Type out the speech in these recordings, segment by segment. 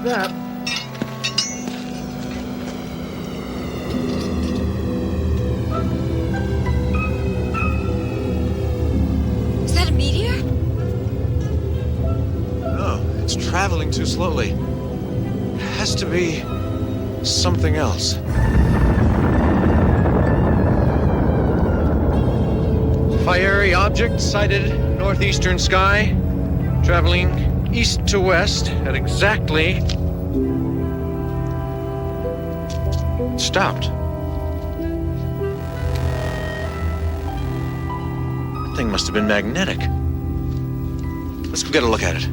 that. Is that a meteor? No, it's traveling too slowly. It has to be something else. Fiery object sighted northeastern sky, traveling east to west at exactly... It stopped. That thing must have been magnetic. Let's go get a look at it.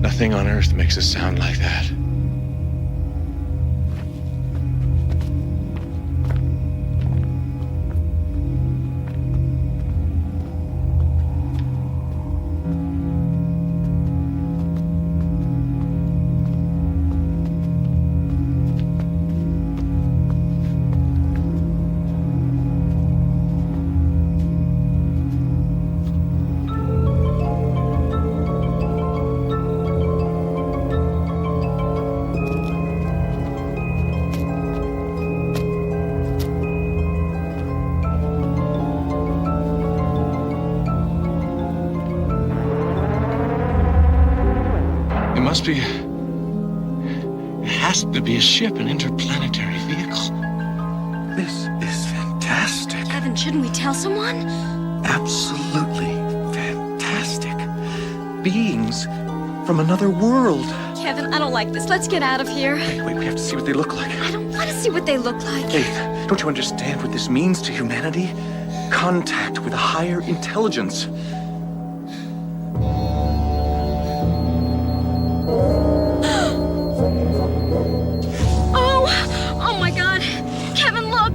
Nothing on Earth makes a sound like that. It has to be a ship, an interplanetary vehicle. This is fantastic. Kevin, shouldn't we tell someone? Absolutely fantastic. Beings from another world. Kevin, I don't like this. Let's get out of here. Wait, we have to see what they look like. I don't want to see what they look like. Faith, don't you understand what this means to humanity? Contact with a higher intelligence. Oh my God. Kevin, look.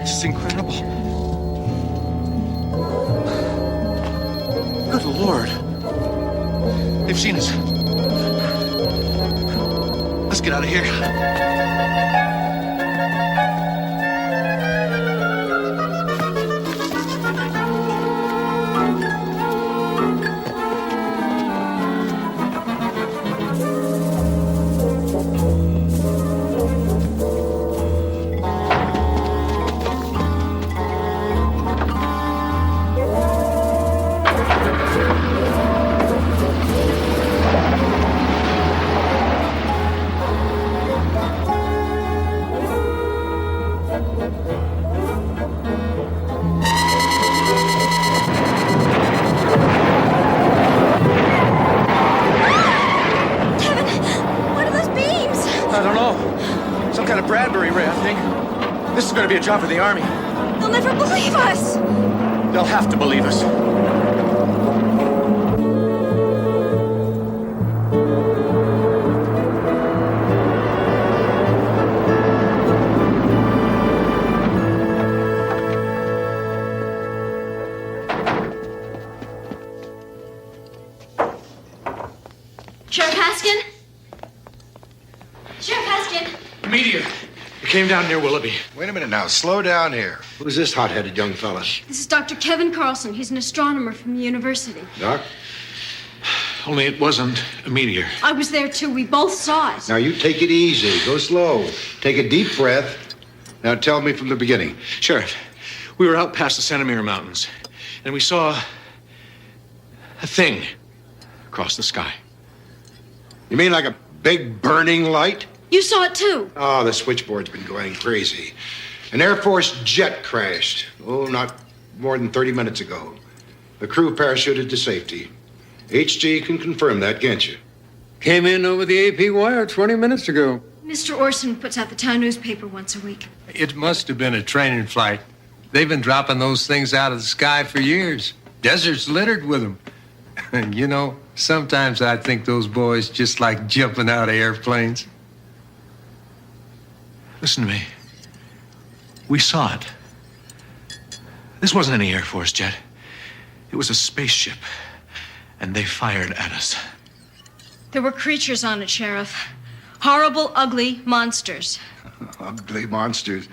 This is incredible. Good Lord. They've seen us. Let's get out of here. Bradbury ray, I think. This is going to be a job for the Army. They'll never believe us. They'll have to believe us. Sheriff Haskin? Sheriff Haskin! Meteor. It came down near Willoughby. Wait a minute now. Slow down here. Who's this hot-headed young fella? This is Dr. Kevin Carlson. He's an astronomer from the university. Doc? Only it wasn't a meteor. I was there, too. We both saw it. Now, you take it easy. Go slow. Take a deep breath. Now, tell me from the beginning. Sheriff, we were out past the Santa Mira Mountains, and we saw a thing across the sky. You mean like a big burning light? You saw it, too. Oh, the switchboard's been going crazy. An Air Force jet crashed. Oh, not more than 30 minutes ago. The crew parachuted to safety. HG can confirm that, can't you? Came in over the AP wire 20 minutes ago. Mr. Orson puts out the town newspaper once a week. It must have been a training flight. They've been dropping those things out of the sky for years. Desert's littered with them. And you know, sometimes I think those boys just like jumping out of airplanes. Listen to me. We saw it. This wasn't any Air Force jet. It was a spaceship. And they fired at us. There were creatures on it, Sheriff. Horrible, ugly monsters. Ugly monsters.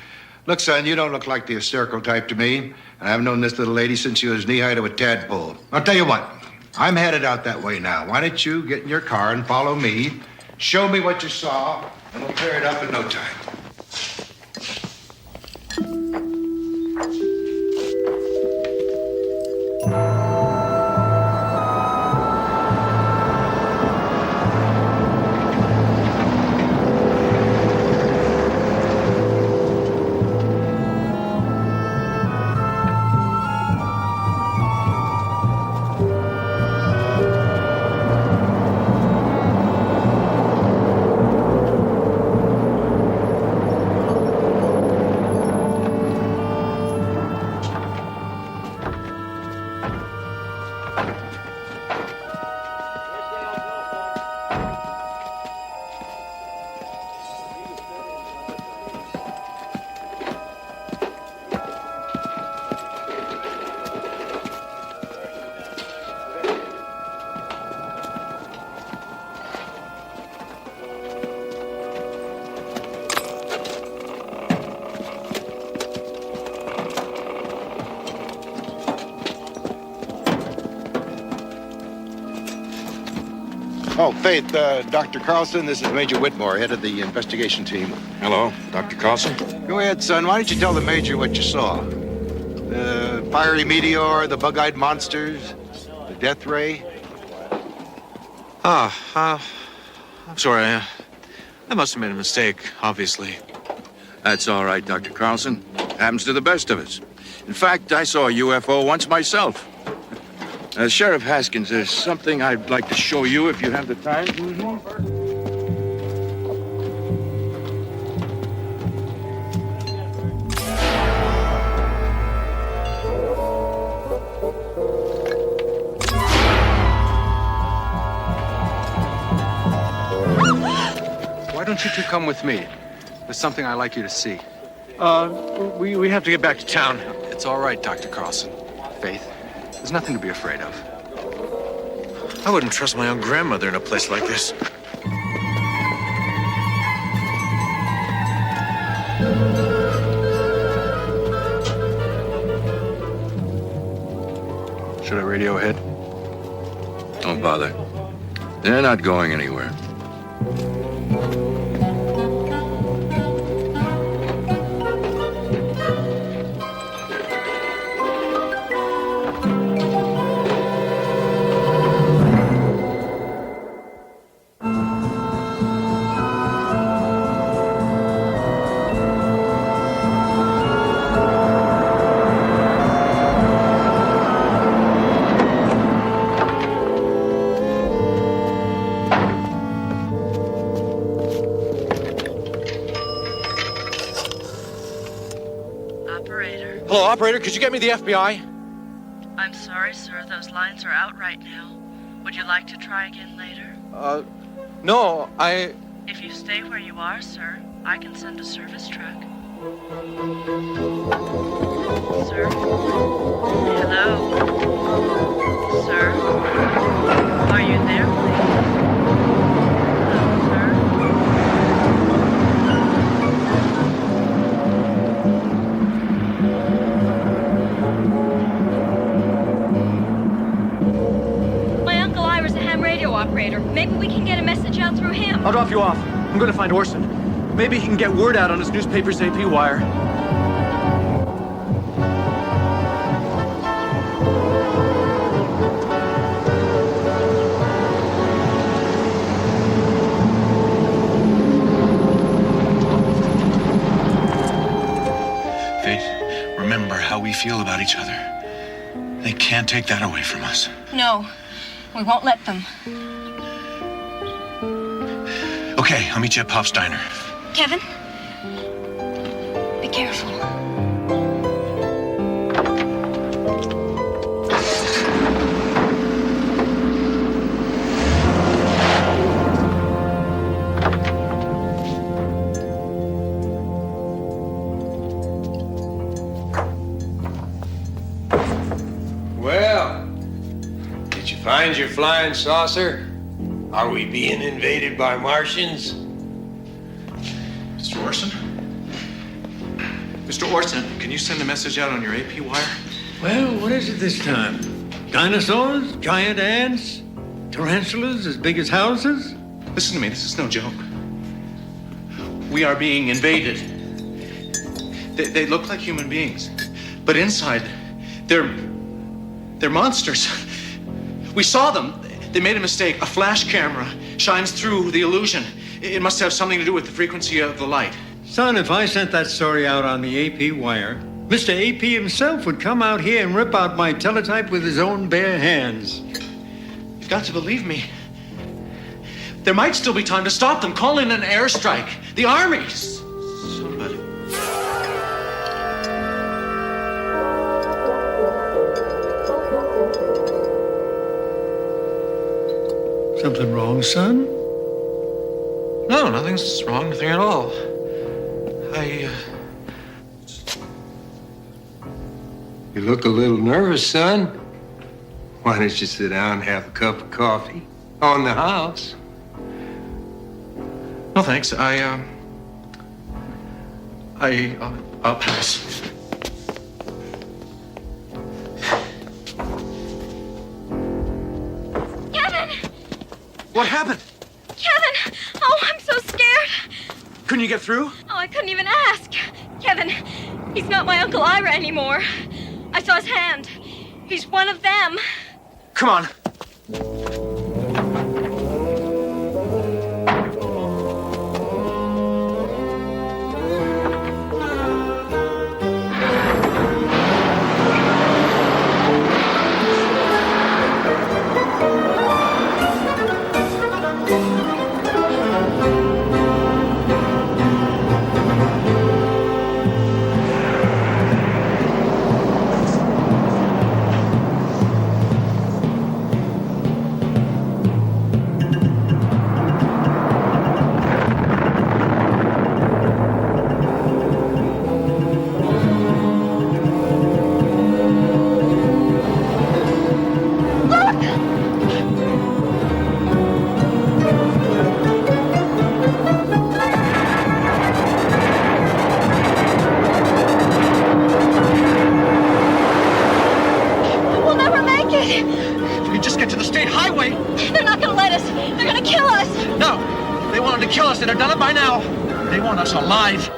Look, son, you don't look like the hysterical type to me. And I've known this little lady since she was knee-high to a tadpole. I'll tell you what. I'm headed out that way now. Why don't you get in your car and follow me? Show me what you saw, and we'll clear it up in no time. Oh, Faith, Dr. Carlson, this is Major Whitmore, head of the investigation team. Hello, Dr. Carlson. Go ahead, son. Why don't you tell the Major what you saw? The fiery meteor, the bug-eyed monsters, the death ray? I'm sorry. I must have made a mistake, obviously. That's all right, Dr. Carlson. Happens to the best of us. In fact, I saw a UFO once myself. Sheriff Haskins, there's something I'd like to show you if you have the time. Why don't you two come with me? There's something I'd like you to see. We have to get back to town. It's all right, Dr. Carlson. Faith, there's nothing to be afraid of. I wouldn't trust my own grandmother in a place like this. Should I radio ahead? Don't bother. They're not going anywhere. Hello, operator. Could you get me the FBI? I'm sorry, sir. Those lines are out right now. Would you like to try again later? No, If you stay where you are, sir, I can send a service truck. Sir? Hello? Sir? Are you there, please? Hello, sir? My Uncle Ira's a ham radio operator. Maybe we can get a message out through him. I'll drop you off. I'm going to find Orson. Maybe he can get word out on his newspaper's AP wire. Faith, remember how we feel about each other. They can't take that away from us. No. We won't let them. Okay, I'll meet you at Pop's Diner. Kevin, be careful. Well, did you find your flying saucer? Are we being invaded by Martians? Mr. Orson? Mr. Orson, can you send a message out on your AP wire? Well, what is it this time? Dinosaurs? Giant ants? Tarantulas as big as houses? Listen to me, this is no joke. We are being invaded. They look like human beings, but inside, they're monsters. We saw them. They made a mistake. A flash camera shines through the illusion. It must have something to do with the frequency of the light. Son, if I sent that story out on the AP wire, Mr. AP himself would come out here and rip out my teletype with his own bare hands. You've got to believe me. There might still be time to stop them. Call in an airstrike. The army. Somebody. Something wrong, son? No, nothing's wrong, nothing at all. You look a little nervous, son. Why don't you sit down and have a cup of coffee on the house? No, thanks. I'll pass. Kevin! What happened? Kevin! Oh, I'm so scared. Couldn't you get through? Oh, I couldn't even ask. Kevin, he's not my Uncle Ira anymore. I saw his hand. He's one of them. Come on. They're not gonna let us. They're gonna kill us. No, they wanted to kill us. They'd have done it by now. They want us alive.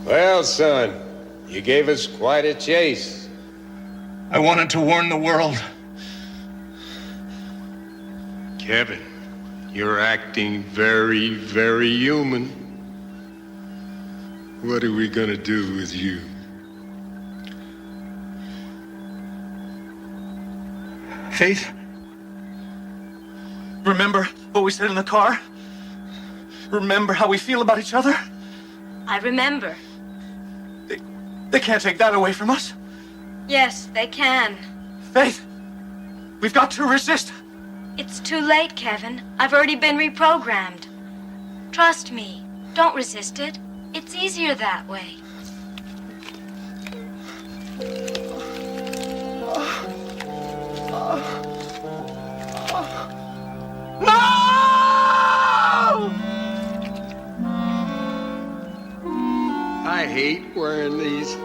Well, son, you gave us quite a chase. I wanted to warn the world. Kevin, you're acting very, very human. What are we gonna do with you? Faith, remember what we said in the car? Remember how we feel about each other? I remember. They can't take that away from us. Yes, they can. Faith, we've got to resist. It's too late, Kevin. I've already been reprogrammed. Trust me. Don't resist it. It's easier that way. I hate wearing these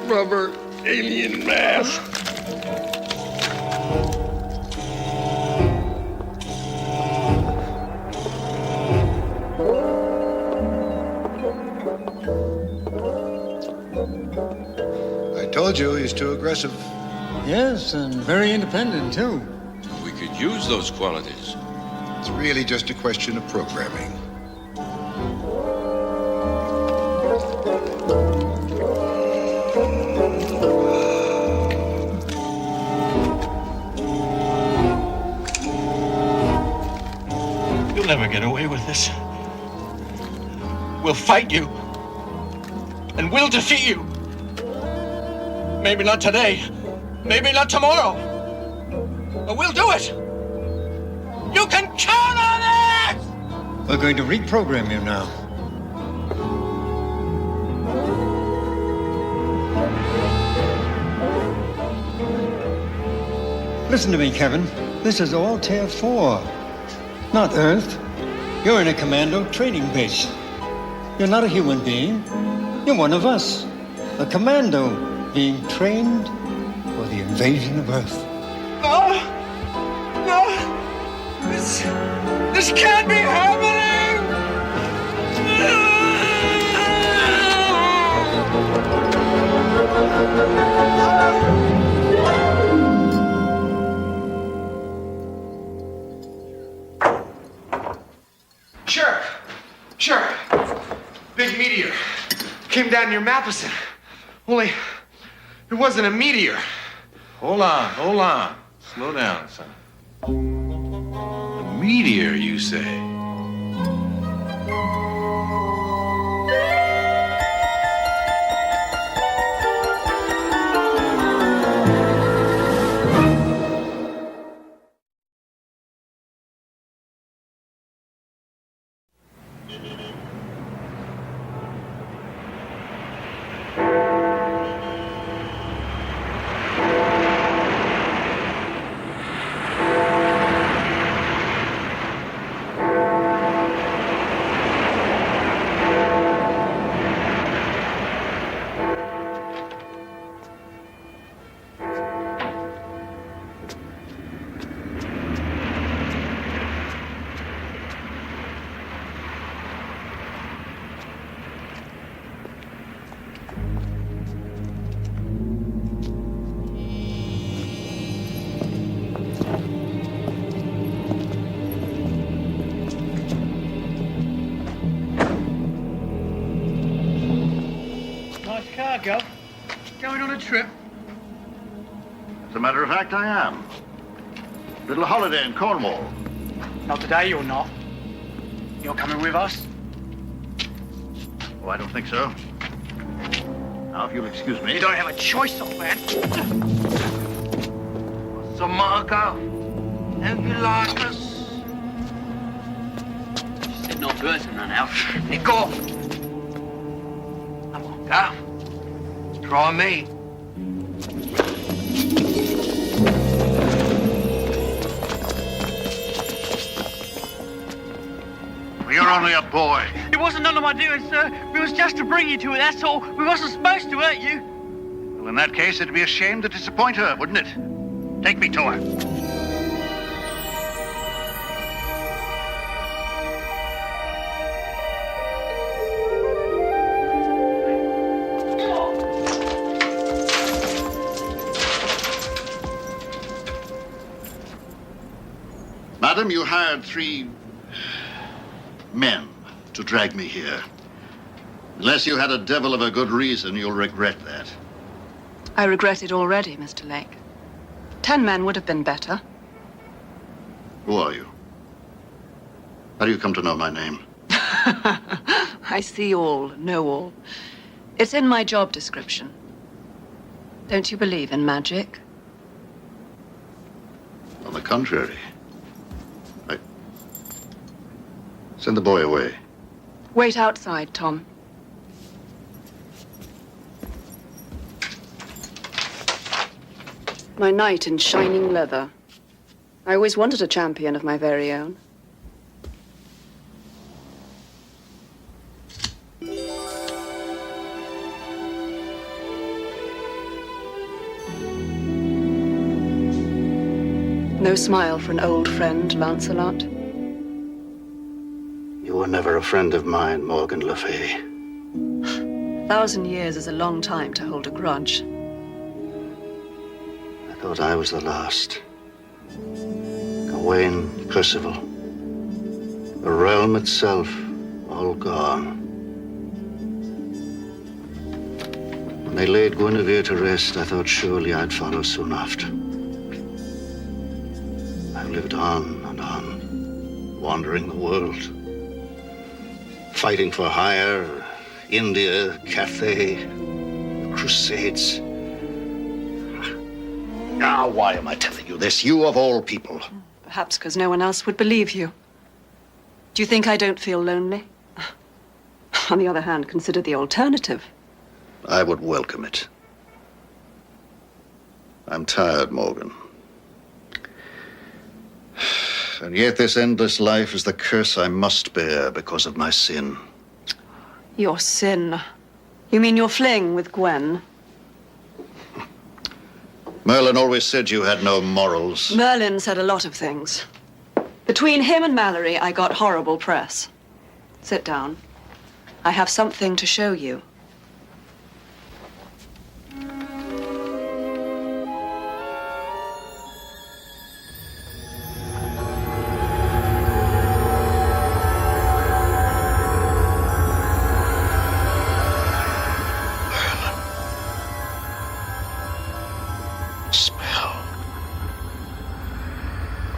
rubber alien masks. I told you he's too aggressive. Yes, and very independent, too. We could use those qualities. It's really just a question of programming. You'll never get away with this. We'll fight you. And we'll defeat you. Maybe not today. Maybe not tomorrow. But we'll do it. You can count on it! We're going to reprogram you now. Listen to me, Kevin. This is all Tier 4, not Earth. You're in a commando training base. You're not a human being. You're one of us. A commando being trained for the invasion of Earth. No! No! This can't be happening! Sure. Big meteor. Came down near Matheson. Only, it wasn't a meteor. Hold on. Slow down, son. A meteor, you say? Gov. Going on a trip? As a matter of fact, I am. Little holiday in Cornwall. Not today, you're not. You're coming with us? Oh, I don't think so. Now, if you'll excuse me. You don't have a choice, old man. What's the matter, Gov? Don't you like us? She said not to us and run out. Let go. Come on, Gov. Try me. You're only a boy. It wasn't none of my doing, sir. We was just to bring you to it, that's all. We wasn't supposed to hurt you. Well, in that case, it'd be a shame to disappoint her, wouldn't it? Take me to her. Madam, you hired 3 men to drag me here. Unless you had a devil of a good reason, you'll regret that. I regret it already, Mr. Lake. 10 men would have been better. Who are you? How do you come to know my name? I see all, know all. It's in my job description. Don't you believe in magic? On the contrary. Send the boy away. Wait outside, Tom. My knight in shining leather. I always wanted a champion of my very own. No smile for an old friend, Lancelot. You were never a friend of mine, Morgan Le Fay. 1,000 years is a long time to hold a grudge. I thought I was the last. Gawain, Percival. The realm itself, all gone. When they laid Guinevere to rest, I thought surely I'd follow soon after. I've lived on and on, wandering the world. Fighting for hire, India, Cathay, Crusades. Now, why am I telling you this? You of all people. Perhaps because no one else would believe you. Do you think I don't feel lonely? On the other hand, consider the alternative. I would welcome it. I'm tired, Morgan. And yet this endless life is the curse I must bear because of my sin. Your sin? You mean your fling with Gwen? Merlin always said you had no morals. Merlin said a lot of things. Between him and Mallory, I got horrible press. Sit down. I have something to show you.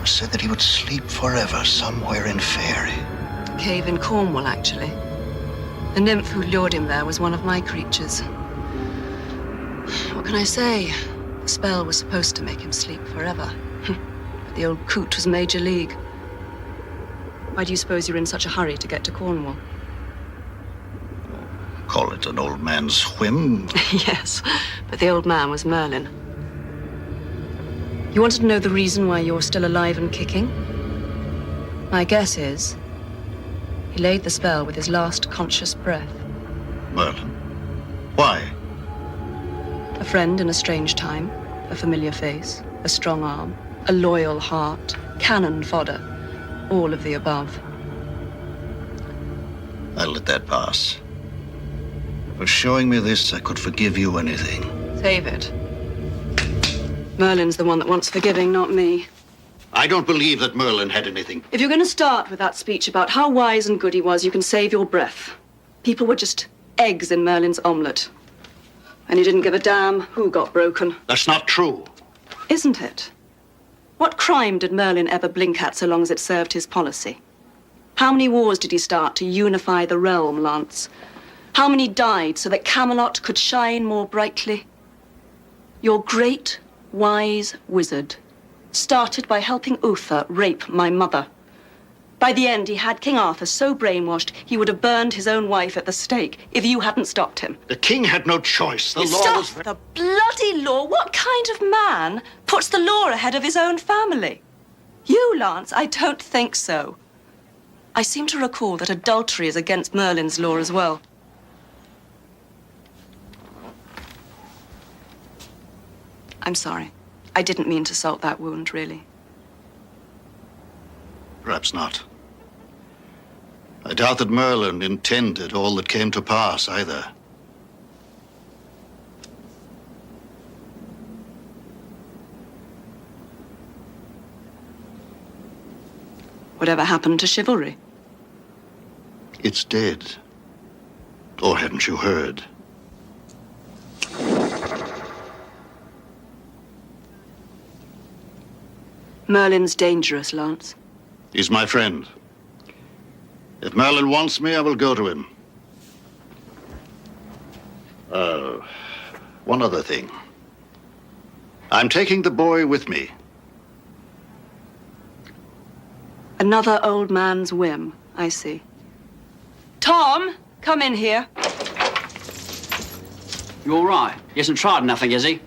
Said that he would sleep forever somewhere in Fairy. A cave in Cornwall, actually. The nymph who lured him there was one of my creatures. What can I say? The spell was supposed to make him sleep forever. But the old coot was Major League. Why do you suppose you're in such a hurry to get to Cornwall? Call it an old man's whim. Yes, but the old man was Merlin. You wanted to know the reason why you're still alive and kicking? My guess is he laid the spell with his last conscious breath. Merlin? Why? A friend in a strange time, a familiar face, a strong arm, a loyal heart, cannon fodder, all of the above. I'll let that pass. For showing me this, I could forgive you anything. Save it. Merlin's the one that wants forgiving, not me. I don't believe that Merlin had anything. If you're going to start with that speech about how wise and good he was, you can save your breath. People were just eggs in Merlin's omelette. And he didn't give a damn who got broken. That's not true. Isn't it? What crime did Merlin ever blink at so long as it served his policy? How many wars did he start to unify the realm, Lance? How many died so that Camelot could shine more brightly? Your great, wise wizard started by helping Uther rape my mother. By the end, he had King Arthur so brainwashed he would have burned his own wife at the stake if you hadn't stopped him. The king had no choice. The law Stop was... the bloody law! What kind of man puts the law ahead of his own family? You, Lance, I don't think so. I seem to recall that adultery is against Merlin's law as well. I'm sorry. I didn't mean to salt that wound, really. Perhaps not. I doubt that Merlin intended all that came to pass, either. Whatever happened to chivalry? It's dead. Or haven't you heard? Merlin's dangerous, Lance. He's my friend. If Merlin wants me, I will go to him. One other thing. I'm taking the boy with me. Another old man's whim, I see. Tom, come in here. You all right? He hasn't tried nothing, has he?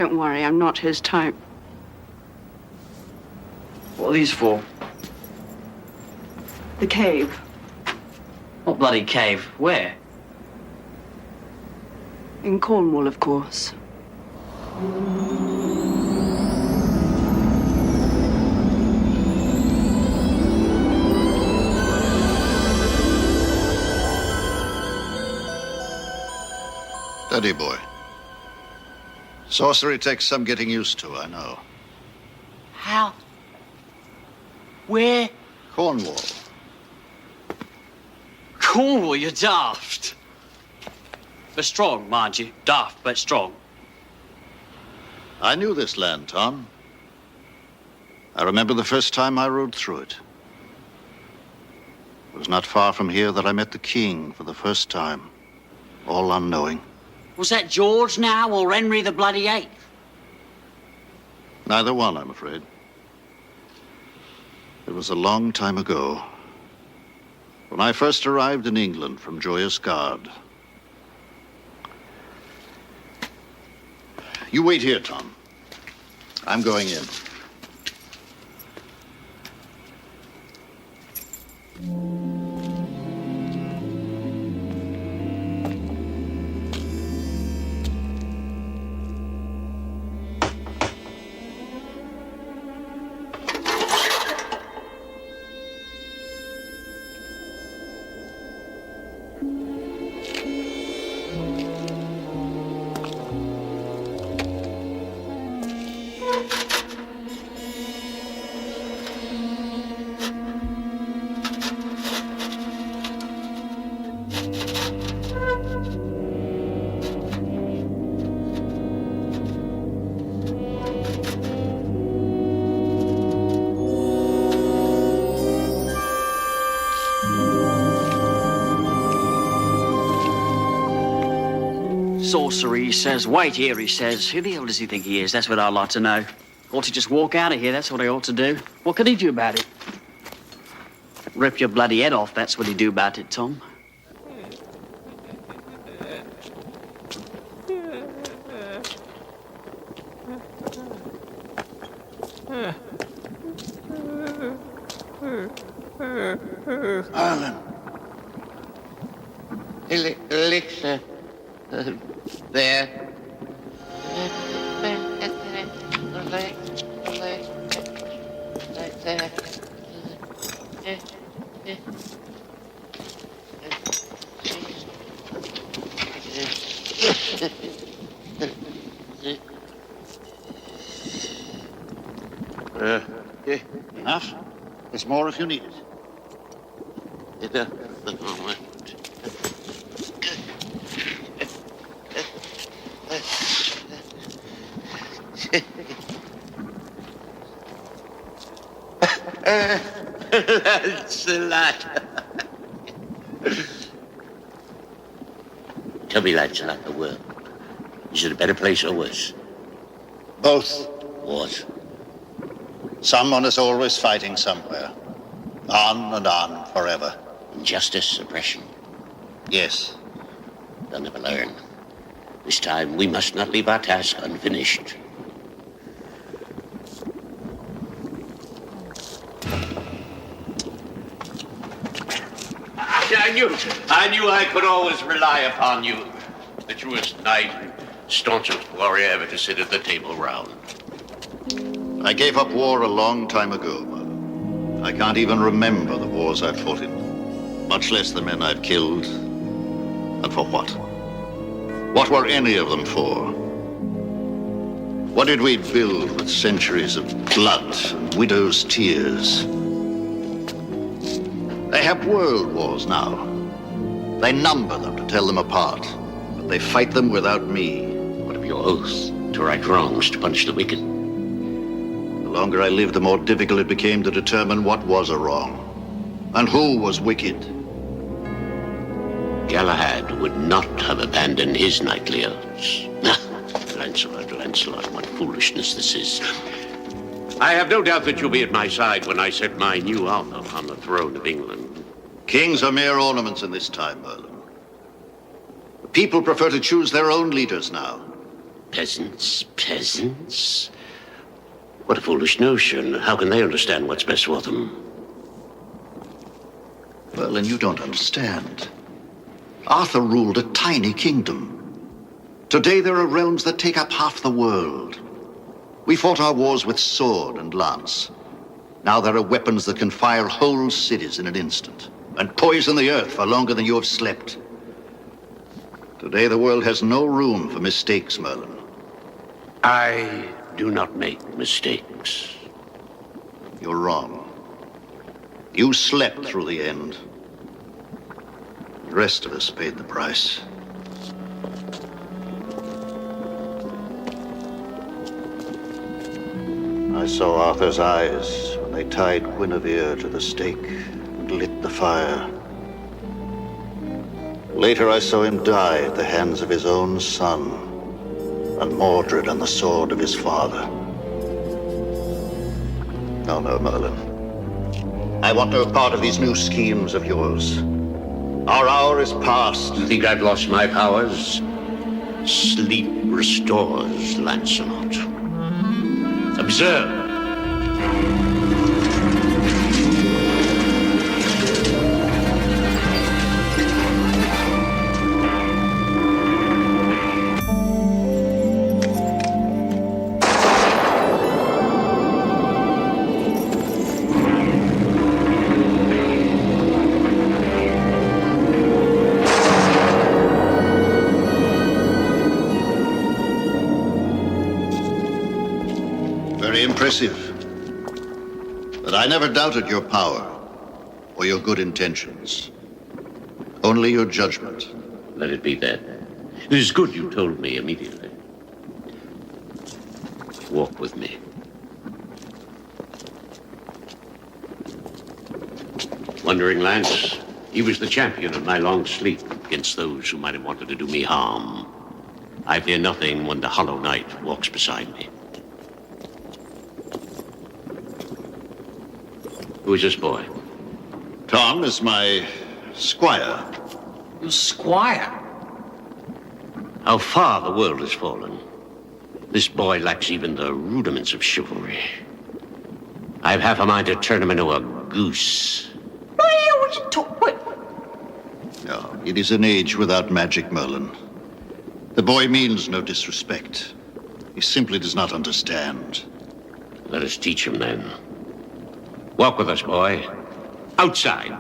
Don't worry, I'm not his type. What are these for? The cave. What bloody cave? Where? In Cornwall, of course. Steady, boy. Sorcery takes some getting used to, I know. How? Where? Cornwall. Cornwall, you're daft. But strong, mind you. Daft, but strong. I knew this land, Tom. I remember the first time I rode through it. It was not far from here that I met the king for the first time, all unknowing. Was that George now or Henry the bloody Eighth? Neither one, I'm afraid. It was a long time ago, when I first arrived in England from Joyous Gard. You wait here, Tom. I'm going in. Sorcery, he says. Wait here, he says. Who the hell does he think he is? That's what I'd like to know. Ought to just walk out of here, that's what he ought to do. What could he do about it? Rip your bloody head off, that's what he'd do about it, Tom. Ireland. Elixir. There. Enough? There's more if you need it. That's a lot. Tell me, Lancelot, the world. Is it a better place or worse? Both. Wars. Someone is always fighting somewhere. On and on, forever. Injustice, oppression. Yes. They'll never learn. This time, we must not leave our task unfinished. I knew I could always rely upon you. The truest knight and staunchest warrior ever to sit at the table round. I gave up war a long time ago, Mother. I can't even remember the wars I've fought in, much less the men I've killed. And for what? What were any of them for? What did we build with centuries of blood and widows' tears? They have world wars now. They number them to tell them apart, but they fight them without me. What of your oath to right wrongs, to punish the wicked? The longer I lived, the more difficult it became to determine what was a wrong and who was wicked. Galahad would not have abandoned his knightly oaths. Lancelot, Lancelot, what foolishness this is. I have no doubt that you'll be at my side when I set my new honor on the throne of England. Kings are mere ornaments in this time, Merlin. The people prefer to choose their own leaders now. Peasants? Peasants? What a foolish notion. How can they understand what's best for them? Well, then you don't understand. Arthur ruled a tiny kingdom. Today there are realms that take up half the world. We fought our wars with sword and lance. Now there are weapons that can fire whole cities in an instant and poison the earth for longer than you have slept. Today the world has no room for mistakes, Merlin. I do not make mistakes. You're wrong. You slept through the end. The rest of us paid the price. I saw Arthur's eyes when they tied Guinevere to the stake and lit the fire. Later I saw him die at the hands of his own son, and Mordred on the sword of his father. No, Merlin. I want no part of these new schemes of yours. Our hour is past. You think I've lost my powers? Sleep restores, Lancelot. Observe. Impressive. But I never doubted your power or your good intentions. Only your judgment. Let it be then. It is good you told me immediately. Walk with me. Wandering Lance, he was the champion of my long sleep against those who might have wanted to do me harm. I fear nothing when the Hollow Knight walks beside me. Who is this boy? Tom is my squire. Your squire? How far the world has fallen. This boy lacks even the rudiments of chivalry. I've half a mind to turn him into a goose. No, it is an age without magic, Merlin. The boy means no disrespect. He simply does not understand. Let us teach him then. Walk with us, boy. Outside.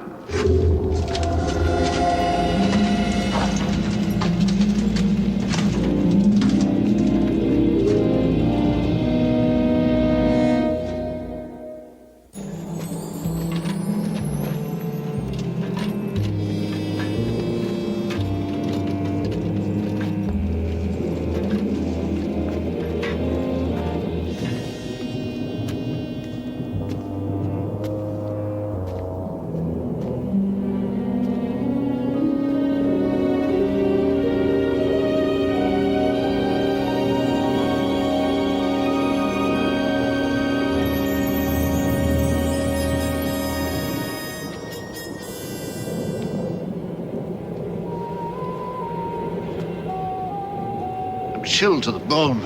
Chilled to the bone.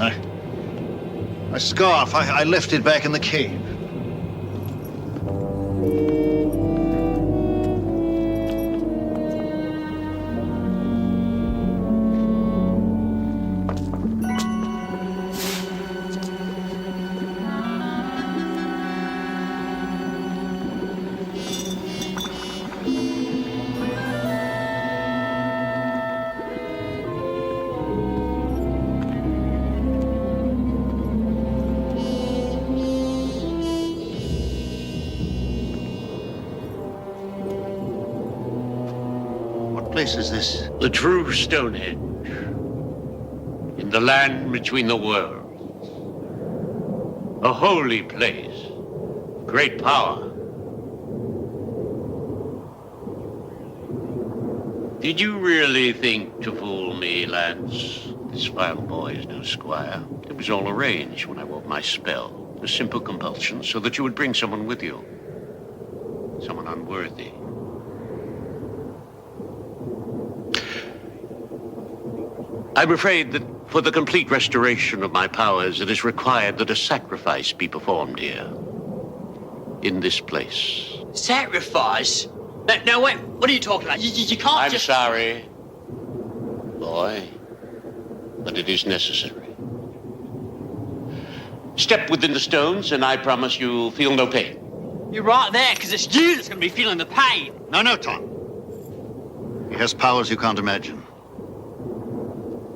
My scarf, I left it back in the cave. What place is this? The true Stonehenge. In the land between the worlds. A holy place. Great power. Did you really think to fool me, Lance? This vile boy is no squire. It was all arranged when I wove my spell. A simple compulsion so that you would bring someone with you. Someone unworthy. I'm afraid that for the complete restoration of my powers, it is required that a sacrifice be performed here. In this place. Sacrifice? No, wait, what are you talking about? You can't I'm just... sorry, boy, but it is necessary. Step within the stones, and I promise you'll feel no pain. You're right there, because it's you that's going to be feeling the pain. No, Tom. He has powers you can't imagine.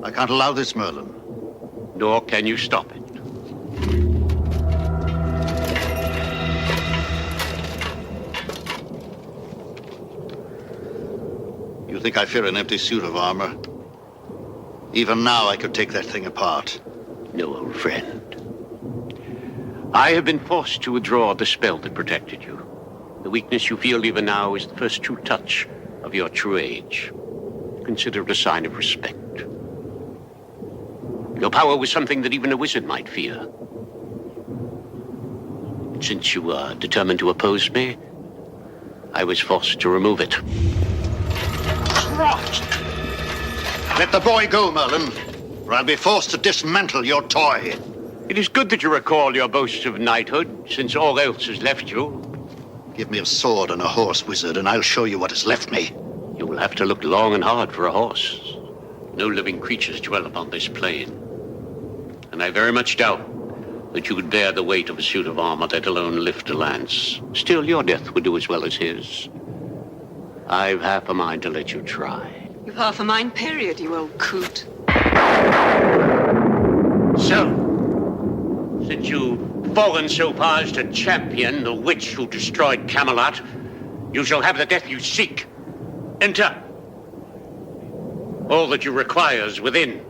I can't allow this, Merlin. Nor can you stop it. You think I fear an empty suit of armor? Even now, I could take that thing apart. No, old friend. I have been forced to withdraw the spell that protected you. The weakness you feel even now is the first true touch of your true age. Consider it a sign of respect. Your power was something that even a wizard might fear. Since you are determined to oppose me, I was forced to remove it. Christ! Let the boy go, Merlin, or I'll be forced to dismantle your toy. It is good that you recall your boasts of knighthood, since all else has left you. Give me a sword and a horse, wizard, and I'll show you what has left me. You will have to look long and hard for a horse. No living creatures dwell upon this plain. And I very much doubt that you could bear the weight of a suit of armor, let alone lift a lance. Still, your death would do as well as his. I've half a mind to let you try. You've half a mind, period, you old coot. So, since you've fallen so far as to champion the witch who destroyed Camelot, you shall have the death you seek. Enter. All that you require is within.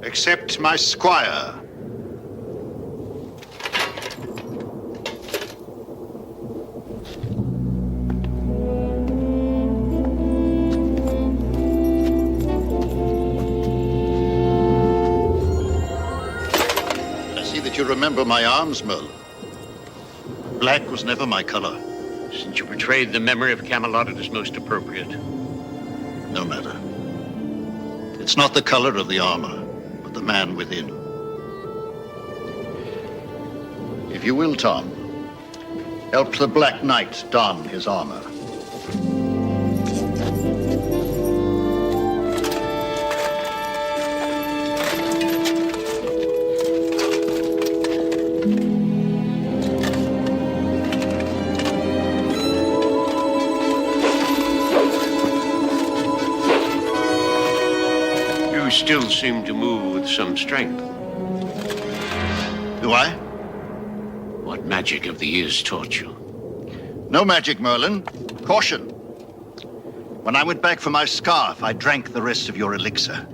Except my squire. You remember my arms, Merlin. Black was never my color. Since you betrayed the memory of Camelot, it is most appropriate. No matter. It's not the color of the armor, but the man within. If you will, Tom, help the Black Knight don his armor. You still seem to move with some strength. Do I? What magic have the years taught you? No magic, Merlin. Caution. When I went back for my scarf, I drank the rest of your elixir.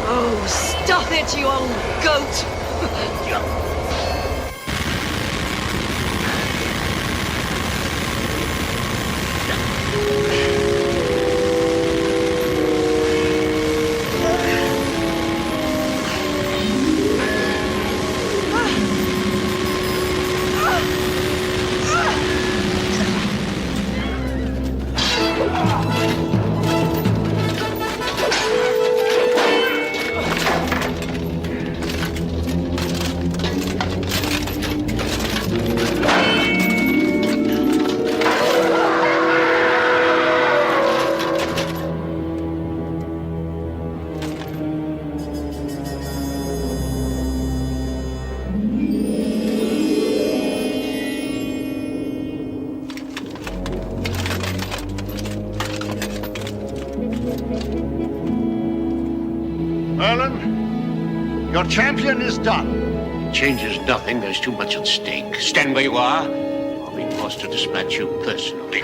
Oh, stop it, you old goat! Your champion is done. It changes nothing. There's too much at stake. Stand where you are. I'll be forced to dispatch you personally.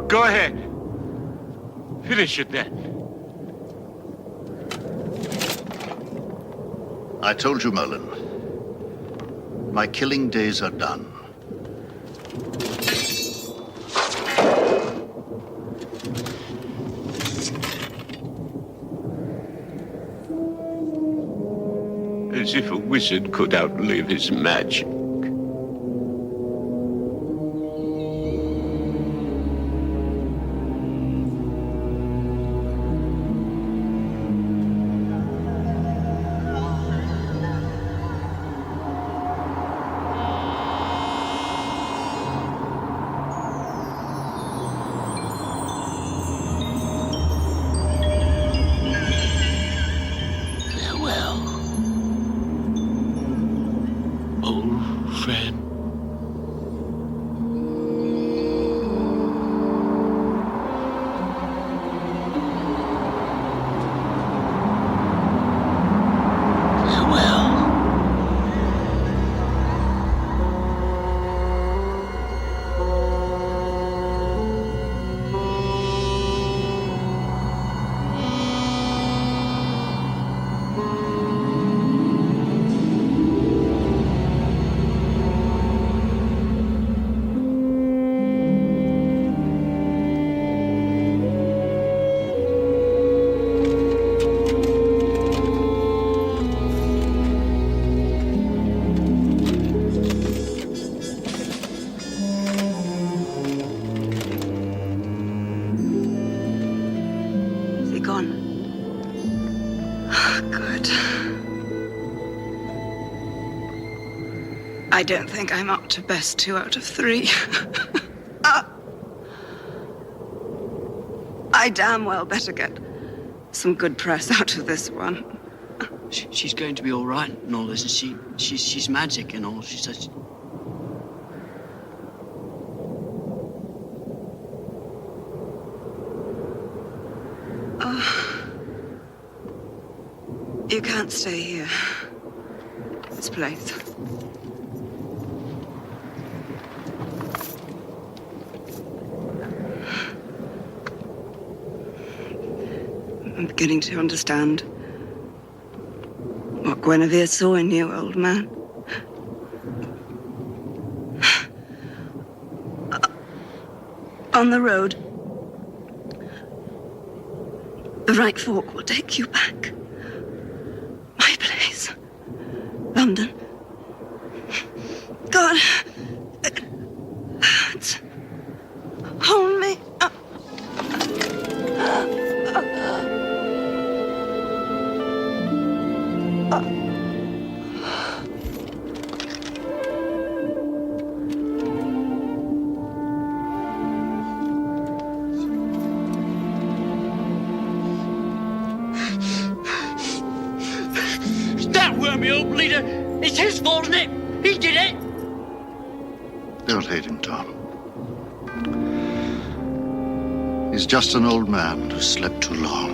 Go ahead. Finish it then. I told you, Merlin. My killing days are done. As if a wizard could outlive his magic. I don't think I'm up to best 2 out of 3. I damn well better get some good press out of this one. She's going to be all right and all this, and she's magic and all. She's such... You can't stay here. This place. I'm beginning to understand what Guinevere saw in you, old man. On the road, the right fork will take you back. My place. London. God. Hold me up. That wormy old bleeder! It's his fault, isn't it? He did it! Don't hate him, Tom. He's just an old man who slept too long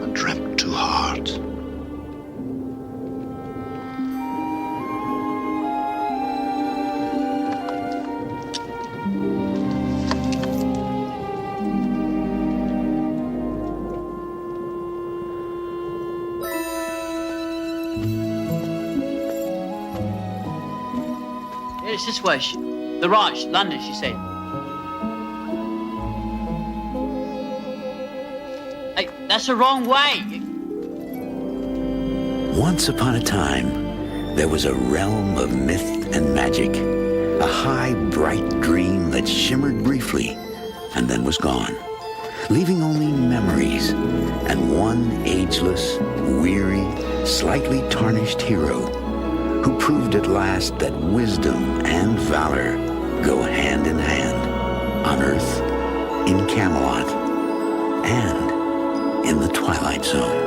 and dreamt too hard. It's this way. The right, London, she said. Hey, that's the wrong way. Once upon a time, there was a realm of myth and magic, a high, bright dream that shimmered briefly and then was gone, leaving only memories and one ageless, weary, slightly tarnished hero who proved at last that wisdom and valor go hand in hand on Earth in Camelot, and in the Twilight Zone.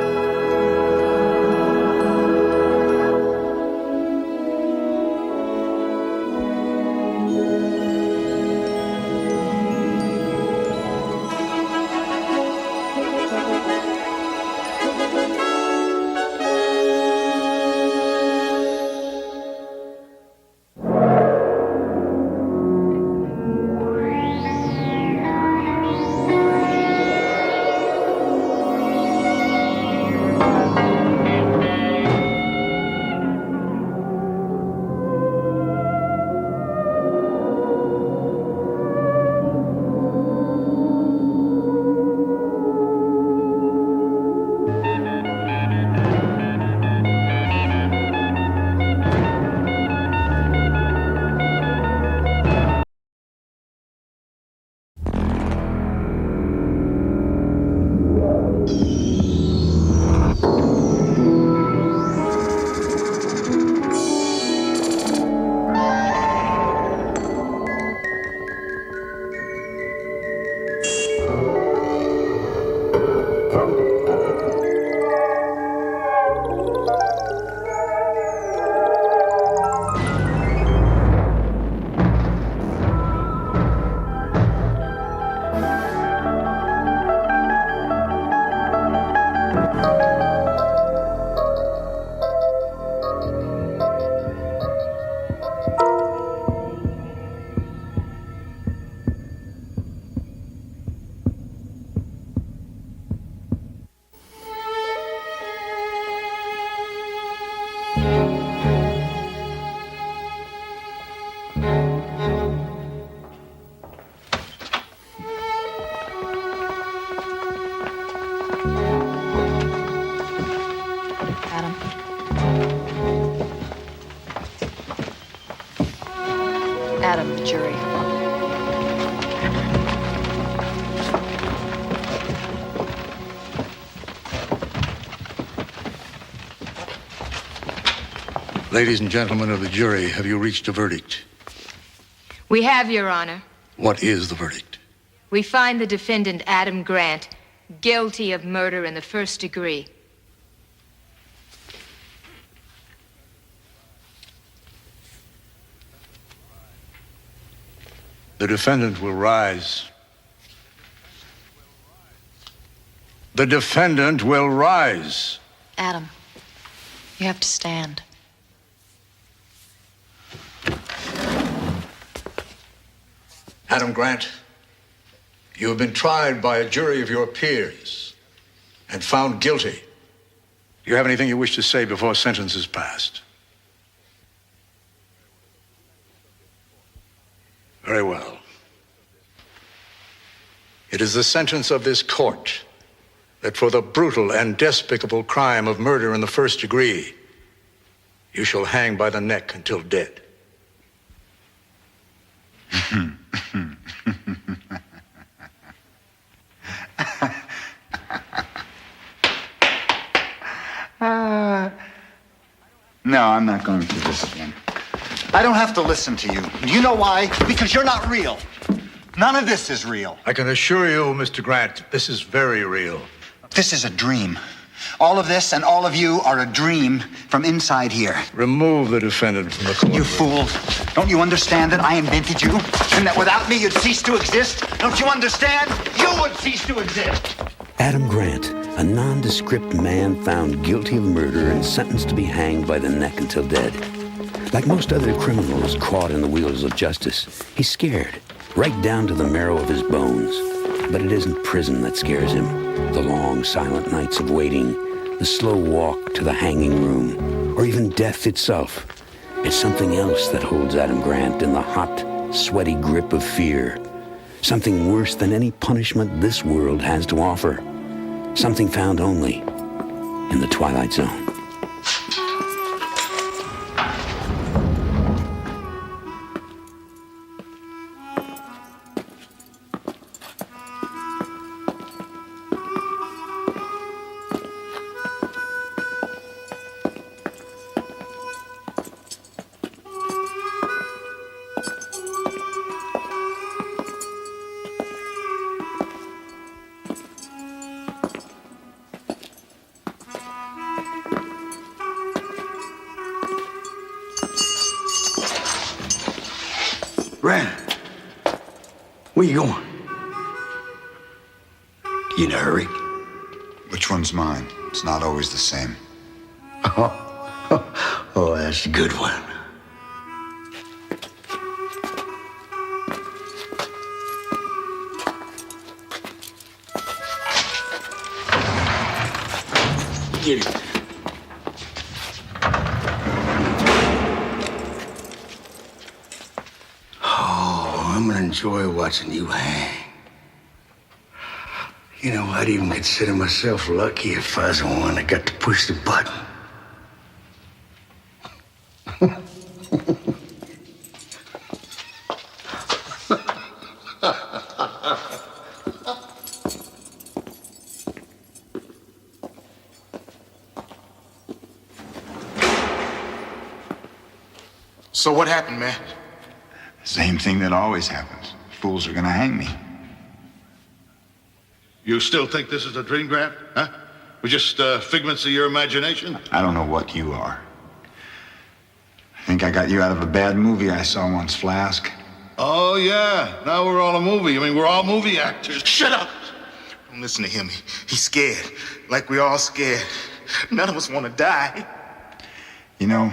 Adam, the jury. Ladies and gentlemen of the jury, have you reached a verdict? We have, Your Honor. What is the verdict? We find the defendant, Adam Grant, guilty of murder in the first degree. The defendant will rise. The defendant will rise. Adam, you have to stand. Adam Grant, you have been tried by a jury of your peers and found guilty. Do you have anything you wish to say before sentence is passed? Very well. It is the sentence of this court that for the brutal and despicable crime of murder in the first degree, you shall hang by the neck until dead. No, I'm not going through this again. I don't have to listen to you. Do you know why? Because you're not real. None of this is real. I can assure you, Mr. Grant, this is very real. This is a dream. All of this and all of you are a dream from inside here. Remove the defendant from the court. You fool. Don't you understand that I invented you? And that without me you'd cease to exist? Don't you understand? You would cease to exist. Adam Grant, a nondescript man found guilty of murder and sentenced to be hanged by the neck until dead. Like most other criminals caught in the wheels of justice, he's scared, right down to the marrow of his bones. But it isn't prison that scares him. The long, silent nights of waiting, the slow walk to the hanging room, or even death itself. It's something else that holds Adam Grant in the hot, sweaty grip of fear. Something worse than any punishment this world has to offer. Something found only in the Twilight Zone. Grant, where you going? You in a hurry? Which one's mine? It's not always the same. Oh, that's a good one. Get it. Oh, I'm gonna enjoy watching you hang. You know, I'd even consider myself lucky if I was the one that got to push the button. So what happened, man? Same thing that always happens. Fools are gonna hang me. You still think this is a dream, Grant? Huh? We're just figments of your imagination? I don't know what you are. I think I got you out of a bad movie I saw once, Flask. Oh, yeah. Now we're all a movie. I mean, we're all movie actors. Shut up! Don't listen to him. He's scared. Like we all scared. None of us want to die. You know,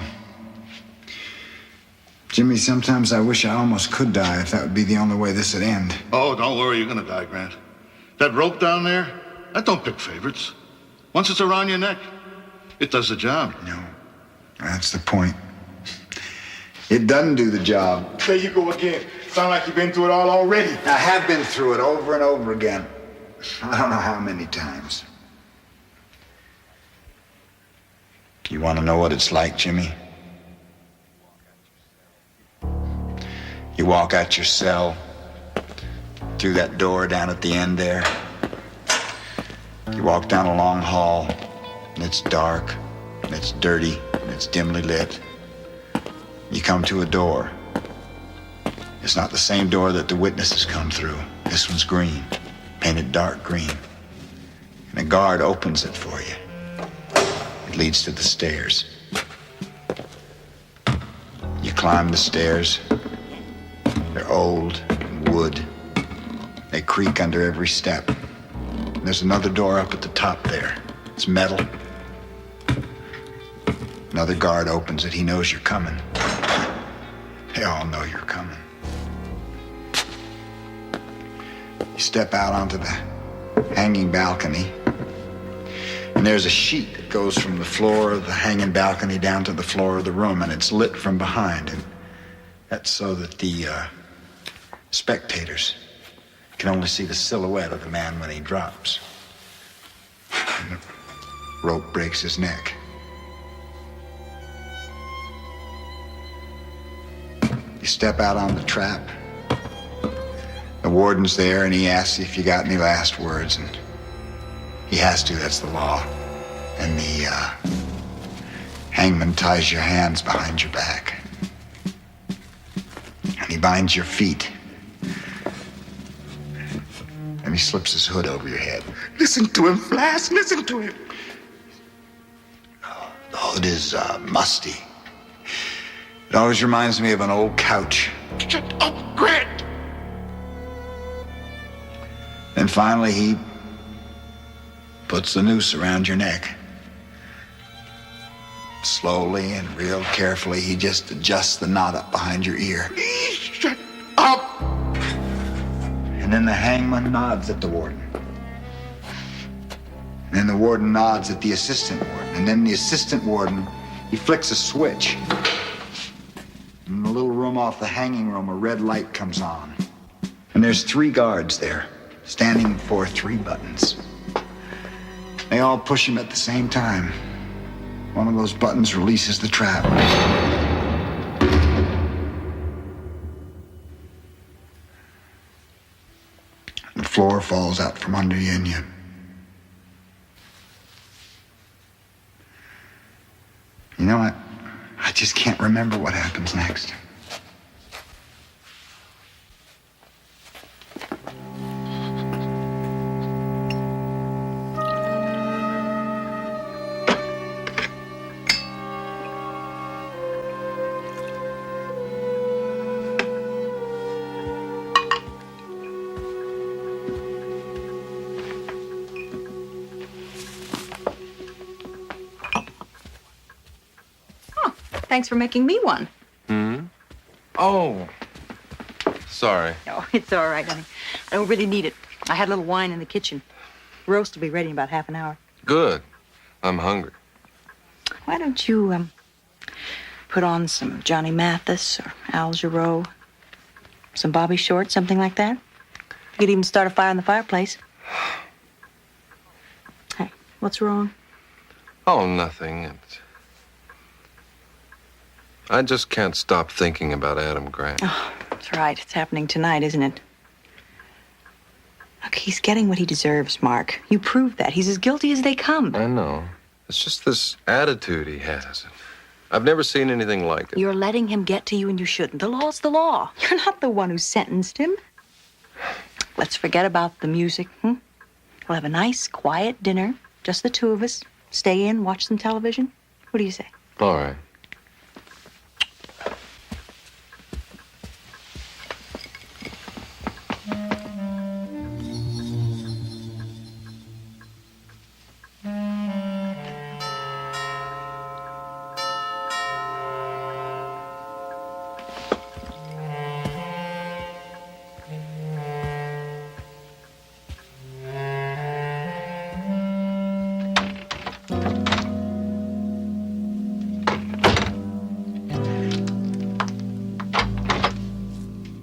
Jimmy, sometimes I wish I almost could die if that would be the only way this would end. Oh, don't worry. You're going to die, Grant. That rope down there, that don't pick favorites. Once it's around your neck, it does the job. No, that's the point. It doesn't do the job. There you go again. Sound like you've been through it all already. I have been through it over and over again. I don't know how many times. You want to know what it's like, Jimmy? You walk out your cell, through that door down at the end there. You walk down a long hall, and it's dark, and it's dirty, and it's dimly lit. You come to a door. It's not the same door that the witnesses come through. This one's green, painted dark green. And a guard opens it for you. It leads to the stairs. You climb the stairs. They're old and wood. They creak under every step. And there's another door up at the top there. It's metal. Another guard opens it. He knows you're coming. They all know you're coming. You step out onto the hanging balcony, and there's a sheet that goes from the floor of the hanging balcony down to the floor of the room, and it's lit from behind. And that's so that the spectators can only see the silhouette of the man when he drops. And the rope breaks his neck. You step out on the trap. The warden's there, and he asks if you got any last words, and he has to, that's the law. And the hangman ties your hands behind your back. And he binds your feet. And he slips his hood over your head. Listen to him, Flash. Listen to him. The hood is musty. It always reminds me of an old couch. Shut up, Grant. Then finally he puts the noose around your neck. Slowly and real carefully, he just adjusts the knot up behind your ear. Shut up! And then the hangman nods at the warden. And then the warden nods at the assistant warden. And then the assistant warden, he flicks a switch. In the little room off the hanging room, a red light comes on. And there's 3 guards there, standing for 3 buttons. They all push him at the same time. One of those buttons releases the trap. The floor falls out from under you, and you know, I just can't remember what happens next. Thanks for making me one. Oh. Sorry. Oh, it's all right, honey. I don't really need it. I had a little wine in the kitchen. Roast will be ready in about half an hour. Good. I'm hungry. Why don't you, put on some Johnny Mathis or Al Jarreau, some Bobby Short, something like that? You could even start a fire in the fireplace. Hey, what's wrong? Oh, nothing. I just can't stop thinking about Adam Grant. Oh, that's right. It's happening tonight, isn't it? Look, he's getting what he deserves, Mark. You proved that. He's as guilty as they come. I know. It's just this attitude he has. I've never seen anything like it. You're letting him get to you, and you shouldn't. The law's the law. You're not the one who sentenced him. Let's forget about the music, We'll have a nice, quiet dinner, just the two of us. Stay in, watch some television. What do you say? All right.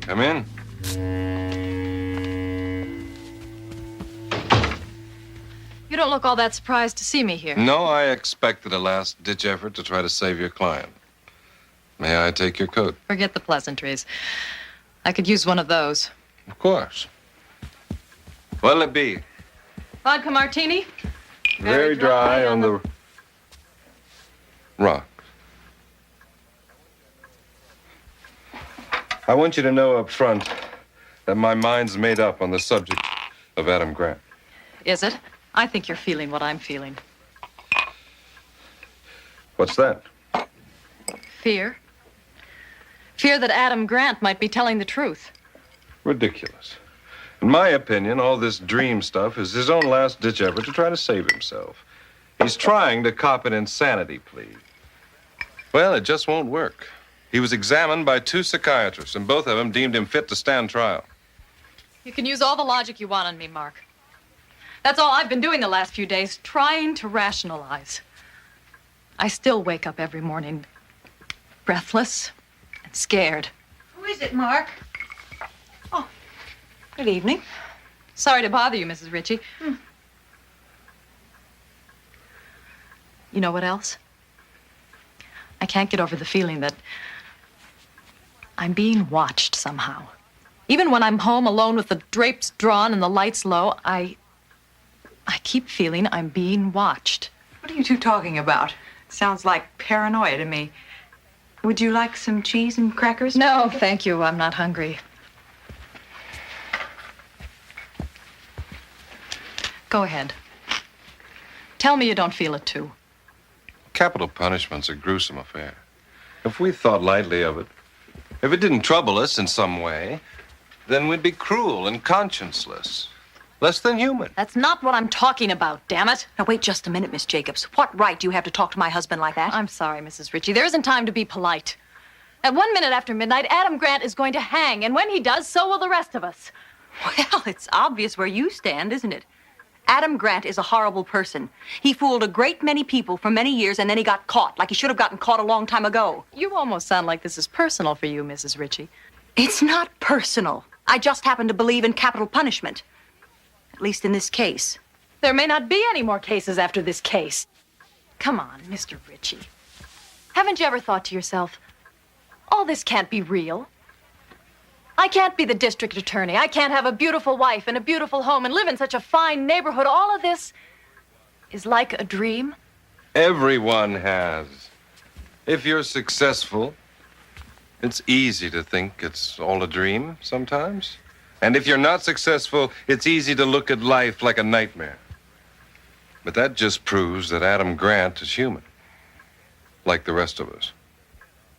Come in. You don't look all that surprised to see me here. No, I expected a last-ditch effort to try to save your client. May I take your coat? Forget the pleasantries. I could use one of those. Of course. What'll it be? Vodka martini? Very dry on the rock. I want you to know up front that my mind's made up on the subject of Adam Grant. Is it? I think you're feeling what I'm feeling. What's that? Fear. Fear that Adam Grant might be telling the truth. Ridiculous. In my opinion, all this dream stuff is his own last-ditch effort to try to save himself. He's trying to cop an insanity plea. Well, it just won't work. He was examined by 2 psychiatrists, and both of them deemed him fit to stand trial. You can use all the logic you want on me, Mark. That's all I've been doing the last few days, trying to rationalize. I still wake up every morning breathless and scared. Who is it, Mark? Oh, good evening. Sorry to bother you, Mrs. Ritchie. You know what else? I can't get over the feeling that I'm being watched somehow. Even when I'm home alone with the drapes drawn and the lights low, I keep feeling I'm being watched. What are you two talking about? Sounds like paranoia to me. Would you like some cheese and crackers? No, thank you. I'm not hungry. Go ahead. Tell me you don't feel it, too. Capital punishment's a gruesome affair. If we thought lightly of it, if it didn't trouble us in some way, then we'd be cruel and conscienceless. Less than human. That's not what I'm talking about, damn it. Now, wait just a minute, Miss Jacobs. What right do you have to talk to my husband like that? I'm sorry, Mrs. Ritchie. There isn't time to be polite. At 1 minute after midnight, Adam Grant is going to hang, and when he does, so will the rest of us. Well, it's obvious where you stand, isn't it? Adam Grant is a horrible person. He fooled a great many people for many years, and then he got caught, like he should have gotten caught a long time ago. You almost sound like this is personal for you, Mrs. Ritchie. It's not personal. I just happen to believe in capital punishment. At least in this case. There may not be any more cases after this case. Come on, Mr. Ritchie. Haven't you ever thought to yourself, all this can't be real? I can't be the district attorney. I can't have a beautiful wife and a beautiful home and live in such a fine neighborhood. All of this is like a dream. Everyone has. If you're successful, it's easy to think it's all a dream sometimes. And if you're not successful, it's easy to look at life like a nightmare. But that just proves that Adam Grant is human, like the rest of us.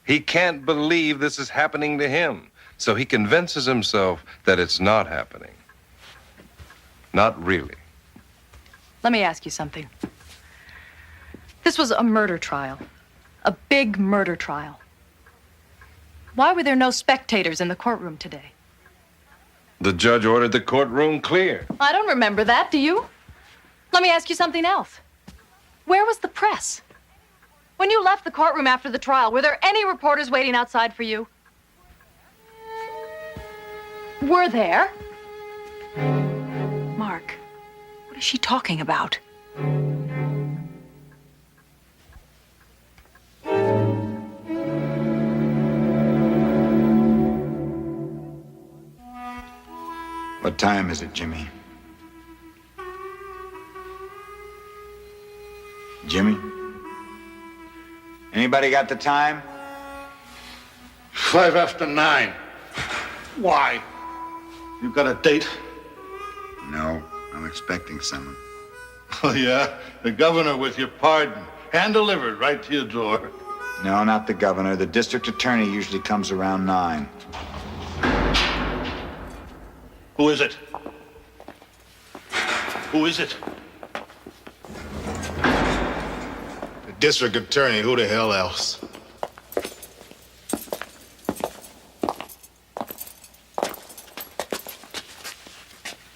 He can't believe this is happening to him, so he convinces himself that it's not happening. Not really. Let me ask you something. This was a murder trial. A big murder trial. Why were there no spectators in the courtroom today? The judge ordered the courtroom clear. I don't remember that, do you? Let me ask you something else. Where was the press? When you left the courtroom after the trial, were there any reporters waiting outside for you? Were there? Mark, what is she talking about? What time is it, Jimmy? Jimmy? Anybody got the time? 5 after 9. Why? You got a date? No, I'm expecting someone. Oh, yeah? The governor with your pardon. Hand delivered right to your door. No, not the governor. The district attorney usually comes around 9. Who is it? Who is it? The district attorney. Who the hell else?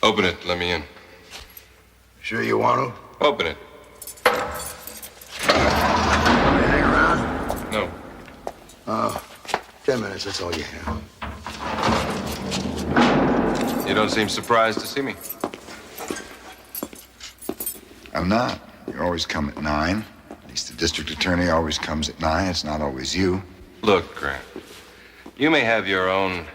Open it. Let me in. Sure you want to? Open it. Hang around? No. 10 minutes, that's all you have. You don't seem surprised to see me. I'm not. You always come at 9. At least the district attorney always comes at 9. It's not always you. Look, Grant. You may have your own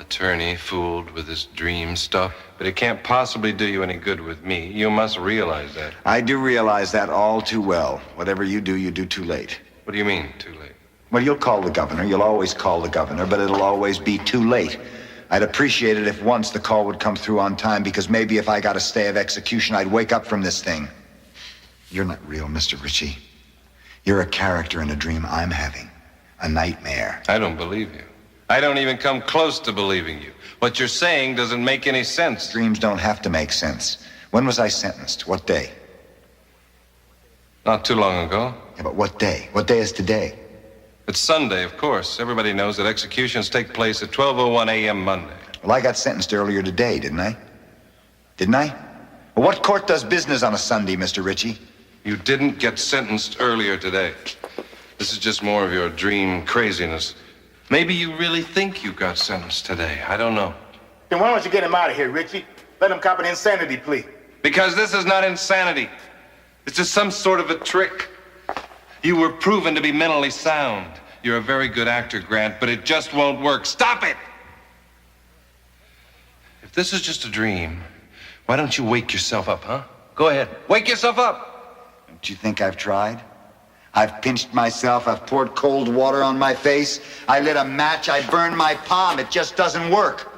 attorney fooled with this dream stuff, but it can't possibly do you any good with me. You must realize that. I do realize that all too well. Whatever you do too late. What do you mean, too late? Well, you'll call the governor. You'll always call the governor, but it'll always be too late. I'd appreciate it if once the call would come through on time, because maybe if I got a stay of execution, I'd wake up from this thing. You're not real, Mr. Ritchie. You're a character in a dream I'm having. A nightmare. I don't believe you. I don't even come close to believing you. What you're saying doesn't make any sense. Dreams don't have to make sense. When was I sentenced? What day? Not too long ago. Yeah, but what day? What day is today? It's Sunday, of course. Everybody knows that executions take place at 12:01 a.m. Monday. Well, I got sentenced earlier today, didn't I? Didn't I? Well, what court does business on a Sunday, Mr. Ritchie? You didn't get sentenced earlier today. This is just more of your dream craziness. Maybe you really think you got sentenced today. I don't know. Then why don't you get him out of here, Richie? Let him cop an insanity plea. Because this is not insanity. It's just some sort of a trick. You were proven to be mentally sound. You're a very good actor, Grant, but it just won't work. Stop it! If this is just a dream, why don't you wake yourself up, huh? Go ahead. Wake yourself up! Don't you think I've tried? I've pinched myself. I've poured cold water on my face. I lit a match. I burned my palm. It just doesn't work.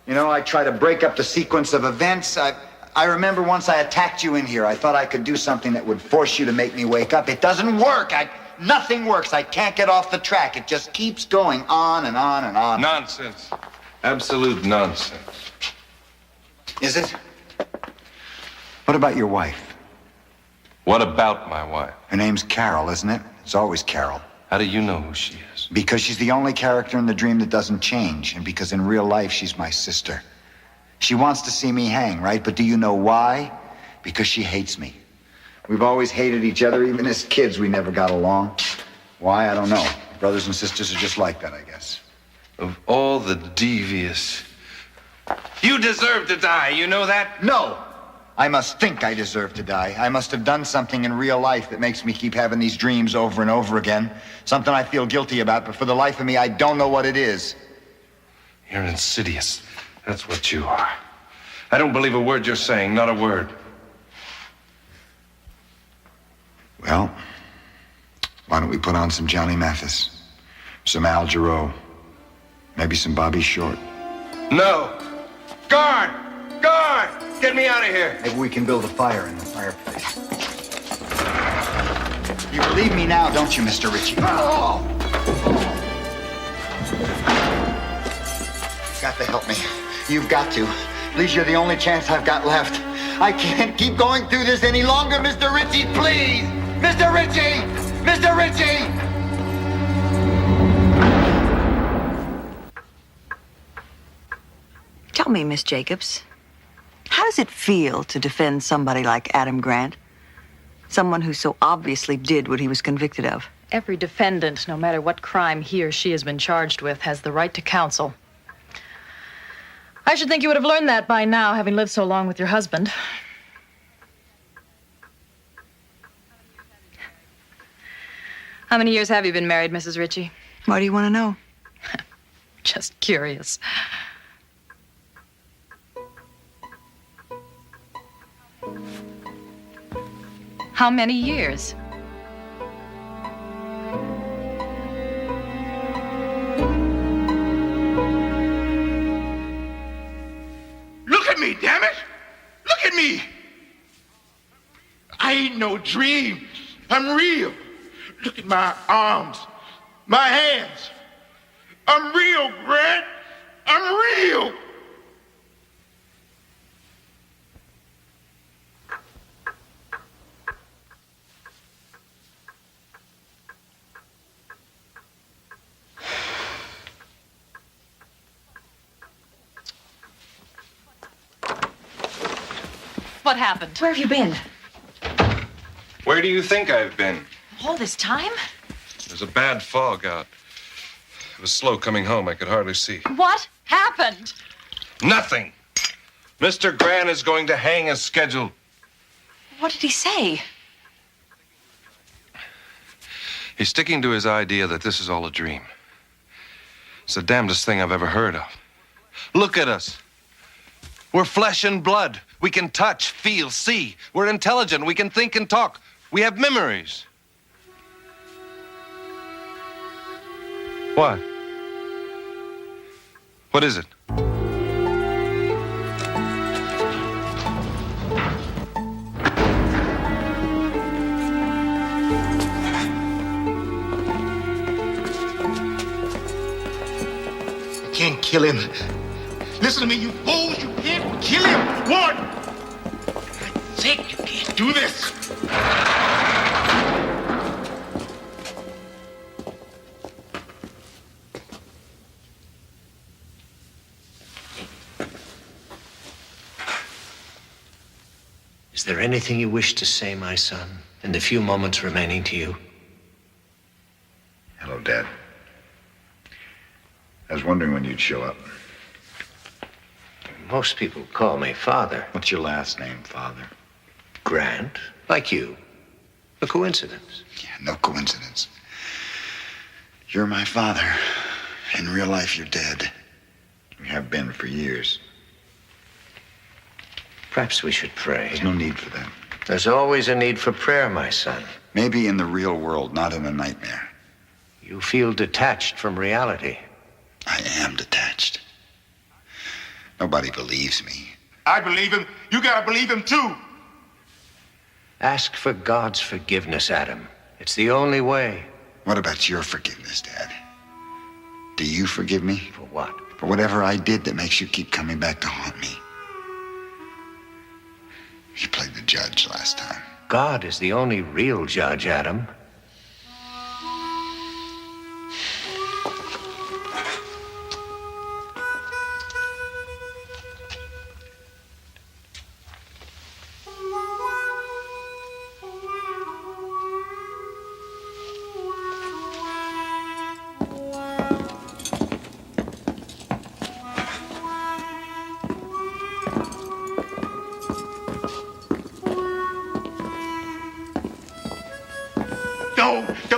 You know, I try to break up the sequence of events. I remember once I attacked you in here. I thought I could do something that would force you to make me wake up. It doesn't work. Nothing works. I can't get off the track. It just keeps going on and on and on. Nonsense. Absolute nonsense. Is it? What about your wife? What about my wife? Her name's Carol, isn't it? It's always Carol. How do you know who she is? Because she's the only character in the dream that doesn't change, and because in real life she's my sister. She wants to see me hang, right? But do you know why? Because she hates me. We've always hated each other. Even as kids, we never got along. Why? I don't know. Brothers and sisters are just like that, I guess. Of all the devious... You deserve to die, you know that? No! I must think I deserve to die. I must have done something in real life that makes me keep having these dreams over and over again. Something I feel guilty about, but for the life of me, I don't know what it is. You're insidious. That's what you are. I don't believe a word you're saying, not a word. Well, why don't we put on some Johnny Mathis, some Al Jarreau, maybe some Bobby Short. No! Guard! Guard! Get me out of here! Maybe we can build a fire in the fireplace. You believe me now, don't you, Mr. Ritchie? Oh! You've got to help me. You've got to. Please, you're the only chance I've got left. I can't keep going through this any longer, Mr. Ritchie, please! Mr. Ritchie! Mr. Ritchie! me, Miss Jacobs, how does it feel to defend somebody like Adam Grant? Someone who so obviously did what he was convicted of. Every defendant, no matter what crime he or she has been charged with, has the right to counsel. I should think you would have learned that by now, having lived so long with your husband. How many years have you been married, Mrs. Ritchie? Why do you want to know? Just curious. How many years? Look at me, damn it! Look at me! I ain't no dream. I'm real. Look at my arms, my hands. I'm real, Grant. I'm real. What happened? Where have you been? Where do you think I've been? All this time? There's a bad fog out. It was slow coming home. I could hardly see. What happened? Nothing. Mr. Grant is going to hang as scheduled. What did he say? He's sticking to his idea that this is all a dream. It's the damnedest thing I've ever heard of. Look at us. We're flesh and blood. We can touch, feel, see. We're intelligent. We can think and talk. We have memories. What? What is it? You can't kill him. Listen to me, you fools. You can't kill him. What? I think you can't do this. Is there anything you wish to say, my son, in the few moments remaining to you? Hello, Dad. I was wondering when you'd show up. Most people call me Father. What's your last name, Father? Grant, like you. A coincidence. Yeah, no coincidence. You're my father. In real life, you're dead. You have been for years. Perhaps we should pray. There's no need for that. There's always a need for prayer, my son. Maybe in the real world, not in a nightmare. You feel detached from reality. I am detached. Nobody believes me. I believe him. You gotta believe him too. Ask for God's forgiveness, Adam. It's the only way. What about your forgiveness, Dad? Do you forgive me? For what? For whatever I did that makes you keep coming back to haunt me. You played the judge last time. God is the only real judge, Adam.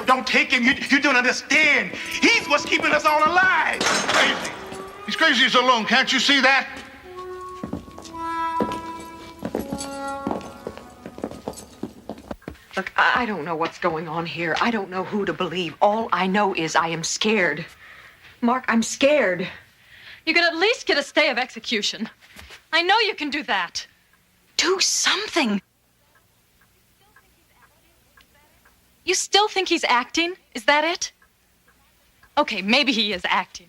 Don't take him. You don't understand. He's what's keeping us all alive. He's crazy. He's crazy as a loon. Can't you see that? Look, I don't know what's going on here. I don't know who to believe. All I know is I am scared. Mark, I'm scared. You can at least get a stay of execution. I know you can do that. Do something. You still think he's acting? Is that it? Okay, maybe he is acting.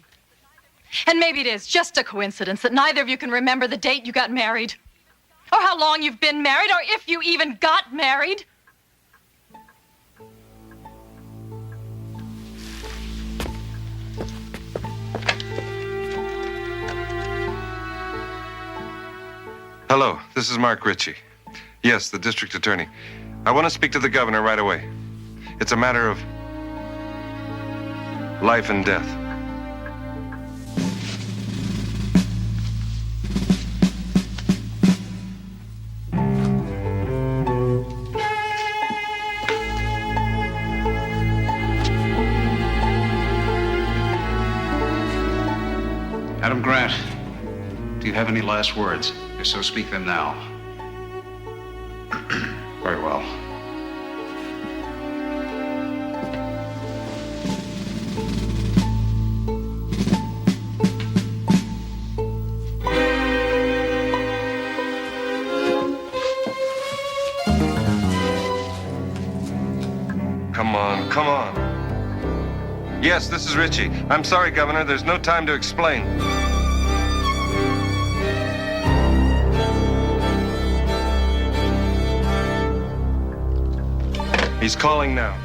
And maybe it is just a coincidence that neither of you can remember the date you got married, or how long you've been married, or if you even got married. Hello, this is Mark Ritchie. Yes, the district attorney. I want to speak to the governor right away. It's a matter of life and death. Adam Grant, do you have any last words? If so, speak them now. Very well. Come on, come on. Yes, this is Ritchie. I'm sorry, Governor. There's no time to explain. He's calling now.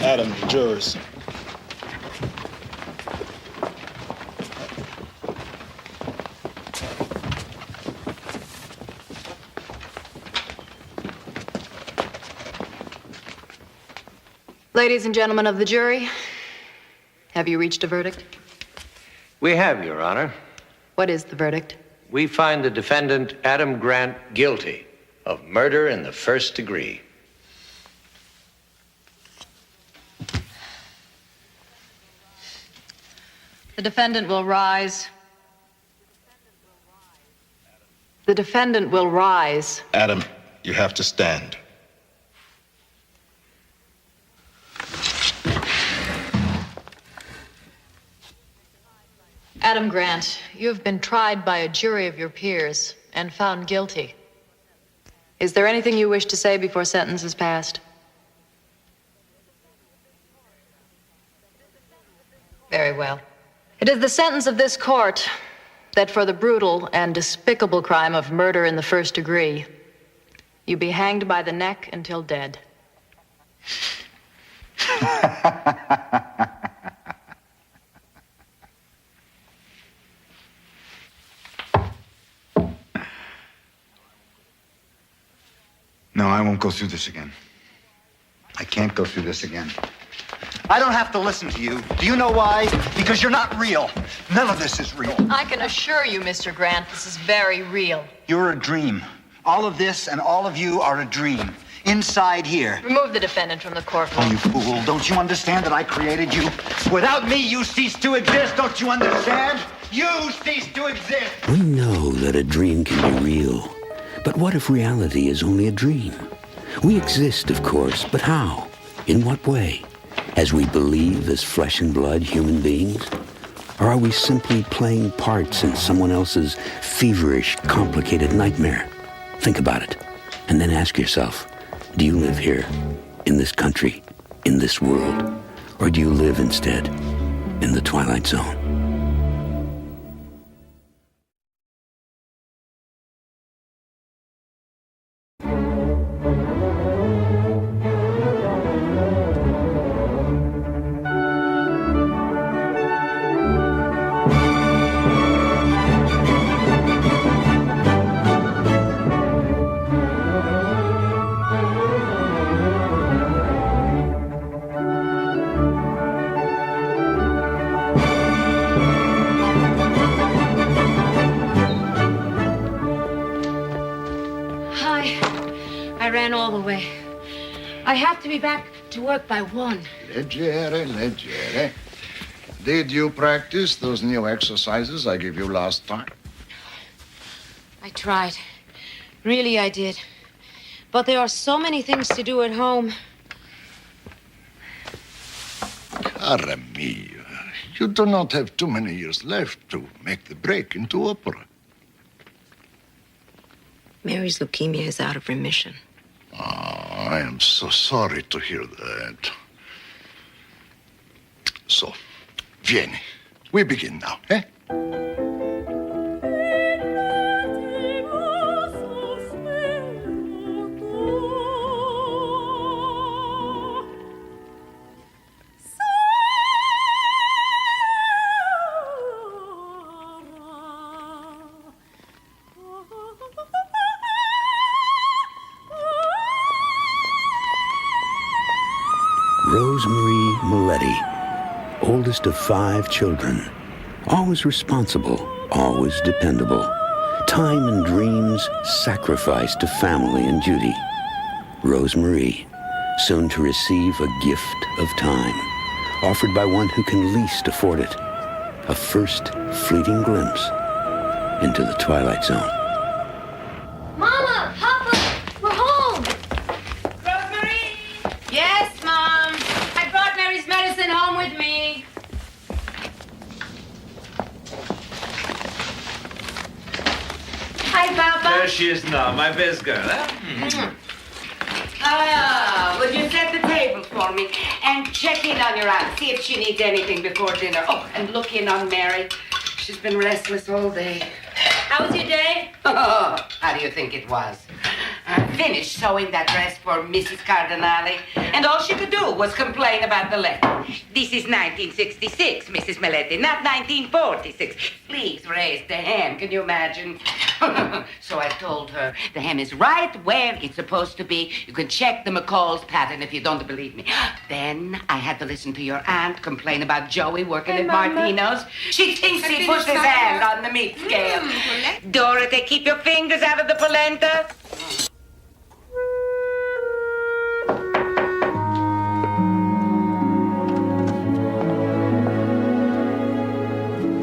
Adam, jurors. Ladies and gentlemen of the jury, have you reached a verdict? We have, Your Honor. What is the verdict? We find the defendant, Adam Grant, guilty of murder in the first degree. The defendant will rise. The defendant will rise. Adam, you have to stand. Adam Grant, you have been tried by a jury of your peers and found guilty. Is there anything you wish to say before sentence is passed? Very well. It is the sentence of this court that for the brutal and despicable crime of murder in the first degree, you be hanged by the neck until dead. No, I won't go through this again. I can't go through this again. I don't have to listen to you. Do you know why? Because you're not real. None of this is real. I can assure you, Mr. Grant, this is very real. You're a dream. All of this and all of you are a dream. Inside here. Remove the defendant from the courtroom. Oh, you fool. Don't you understand that I created you? Without me, you cease to exist. Don't you understand? You cease to exist. We know that a dream can be real. But what if reality is only a dream? We exist, of course, but how? In what way? As we believe as flesh and blood human beings? Or are we simply playing parts in someone else's feverish, complicated nightmare? Think about it, and then ask yourself, do you live here, in this country, in this world, or do you live instead in the Twilight Zone? I have to be back to work by 1. Leggere. Did you practice those new exercises I gave you last time? I tried. Really, I did. But there are so many things to do at home. Cara mia, you do not have too many years left to make the break into opera. Mary's leukemia is out of remission. I am so sorry to hear that. So, vieni. We begin now, eh? Rosemarie Milletti, oldest of 5 children, always responsible, always dependable. Time and dreams sacrificed to family and duty. Rosemarie, soon to receive a gift of time, offered by one who can least afford it. A first fleeting glimpse into the Twilight Zone. Mama! Papa! We're home! Rosemary! Yes, Mom. I brought Mary's medicine home with me. Hi, Papa. There she is now, my best girl, huh? Would you set the table for me and check in on your aunt, see if she needs anything before dinner. Oh, and look in on Mary. She's been restless all day. How was your day? Oh, how do you think it was? I finished sewing that dress for Mrs. Cardinale, and all she could do was complain about the letter. This is 1966, Mrs. Milletti, not 1946. Please raise the hem, can you imagine? So I told her the hem is right where it's supposed to be. You can check the McCall's pattern if you don't believe me. Then I had to listen to your aunt complain about Joey working at Martino's. She thinks he pushed his hand on the meat scale. Dorothy, keep your fingers out of the polenta.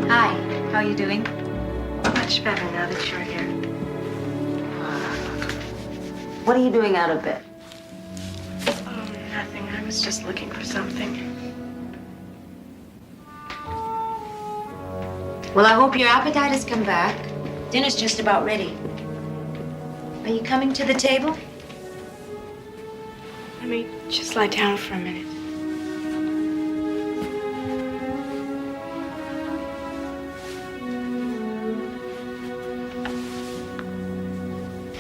Hi, how are you doing? Much better now that you're here. What are you doing out of bed? Oh, nothing. I was just looking for something. Well, I hope your appetite has come back. Dinner's just about ready. Are you coming to the table? Let me just lie down for a minute.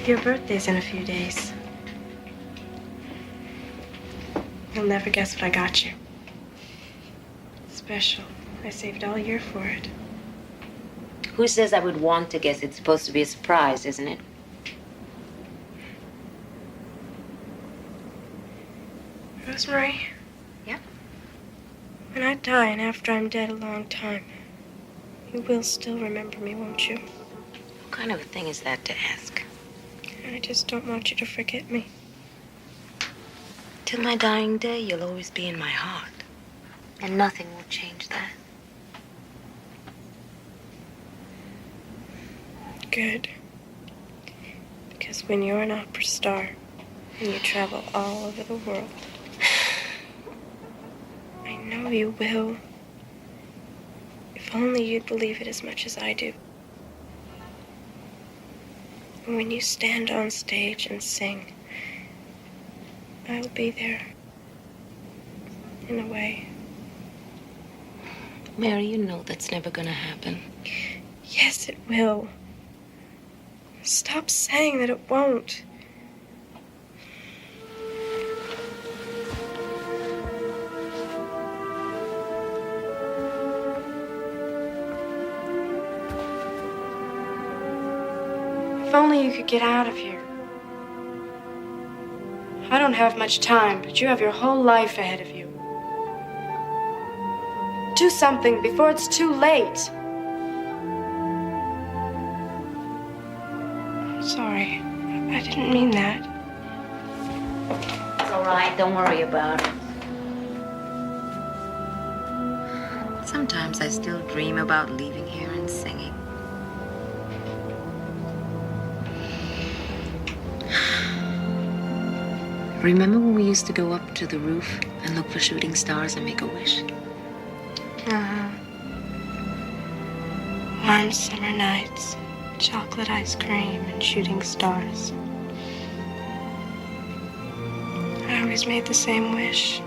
Your birthday's in a few days. You'll never guess what I got you. Special. I saved all year for it. Who says I would want to guess? It's supposed to be a surprise, isn't it? Rosemary? Yeah? When I die and after I'm dead a long time, you will still remember me, won't you? What kind of a thing is that to ask? I just don't want you to forget me. Till my dying day, you'll always be in my heart. And nothing will change that. Good. Because when you're an opera star and you travel all over the world, I know you will. If only you'd believe it as much as I do. And when you stand on stage and sing, I'll be there. In a way. Mary, you know that's never gonna happen. Yes, it will. Stop saying that it won't. If only you could get out of here. I don't have much time, but you have your whole life ahead of you. Do something before it's too late. Sorry, I didn't mean that. It's all right. Don't worry about it. Sometimes I still dream about leaving here and singing. Remember when we used to go up to the roof and look for shooting stars and make a wish? Uh-huh. Warm summer nights, chocolate ice cream, and shooting stars. I always made the same wish.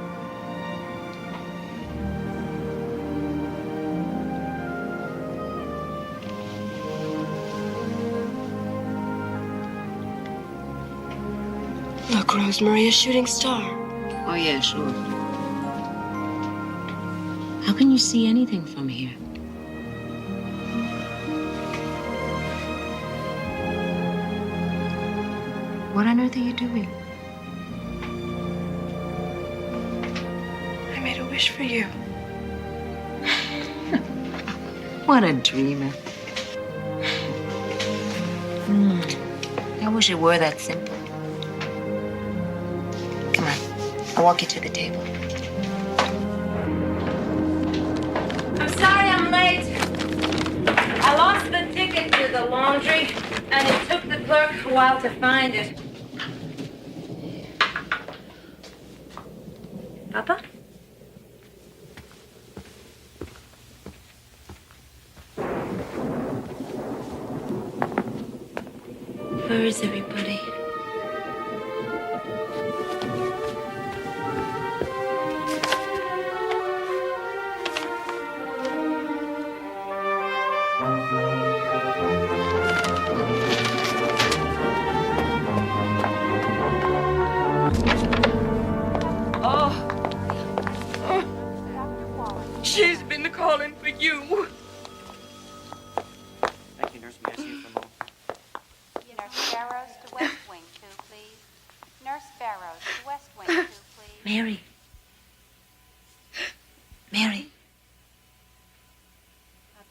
Look, Rosemary, a shooting star. Oh, yeah, sure. How can you see anything from here? What on earth are you doing? I made a wish for you. What a dreamer. I wish it were that simple. Come on, I'll walk you to the table. I'm sorry I'm late. I lost the ticket to the laundry, and it took the clerk a while to find it. Papa? Where is everybody? She's been calling for you. Thank you, nurse. May I see you for a moment? Nurse Barrows to West Wing 2, please. Nurse Barrows to West Wing 2, please. Mary. Mary.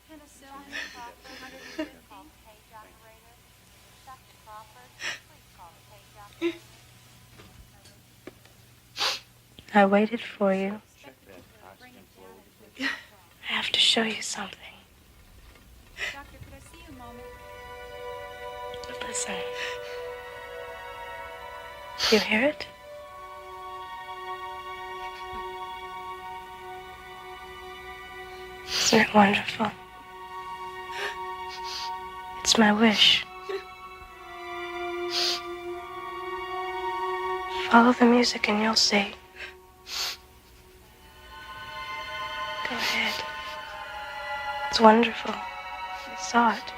Penicillin, Crawford, 115. Call the page operator. Dr. Crawford, please call the page operator. I waited for you. I have to show you something. Doctor, could I see you a moment? Listen. Do you hear it? Isn't it wonderful? It's my wish. Follow the music and you'll see. Go ahead. It's wonderful. I saw it.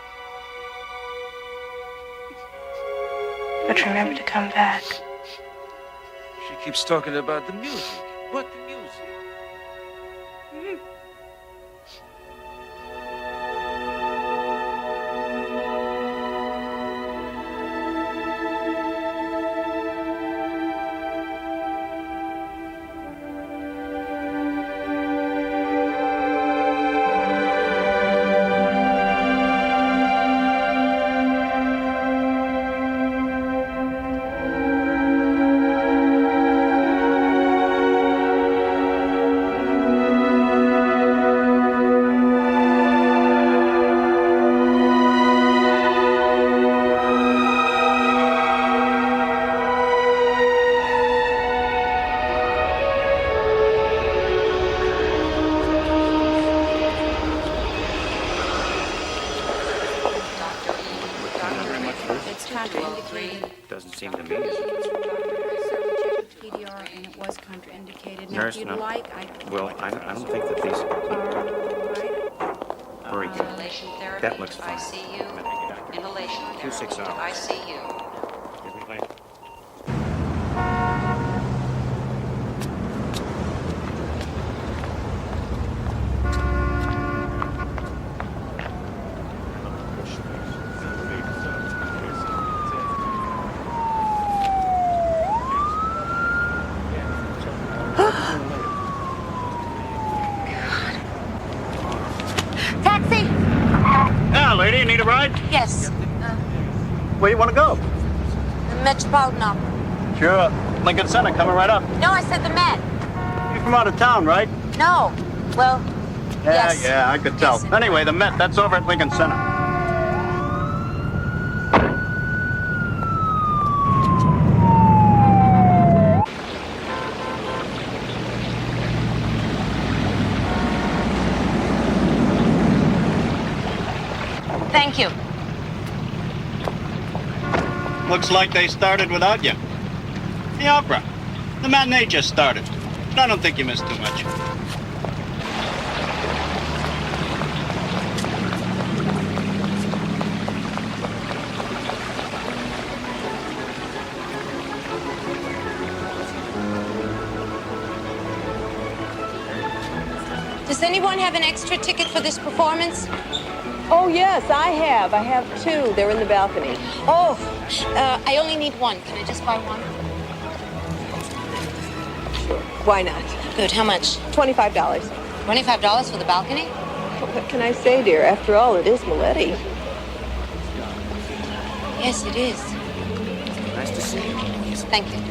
But remember to come back. She keeps talking about the music. What the music? Doesn't seem to me. PDR, and it was contraindicated. Now, Nurse, if you'd no. like, Well, I don't think that these. Very good. Inhalation therapy That looks to fine. ICU. Inhalation therapy 2-6 to hours. ICU. Give me later. Taxi! Yeah, lady, you need a ride? Yes. Where you want to go? The Metropolitan Opera. Sure. Lincoln Center, coming right up. No, I said the Met. You're from out of town, right? No. Well, yes. Yeah, I could tell. Anyway, the Met, that's over at Lincoln Center. Thank you. Looks like they started without you. The opera. The matinee just started. But I don't think you missed too much. Does anyone have an extra ticket for this performance? Oh, yes, I have. I have two. They're in the balcony. Oh, I only need one. Can I just buy one? Sure. Why not? Good. How much? $25. $25 for the balcony? What can I say, dear? After all, it is Maletti. Yes, it is. Nice to see you. Thank you.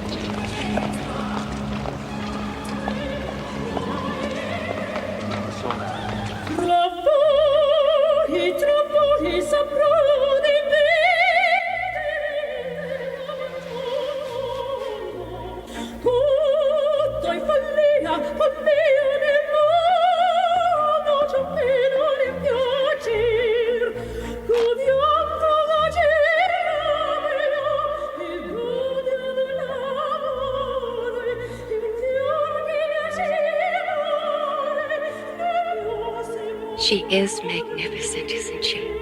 She is magnificent, isn't she?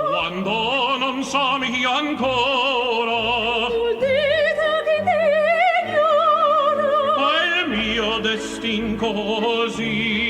Quando non somi ancora, è il mio destin così.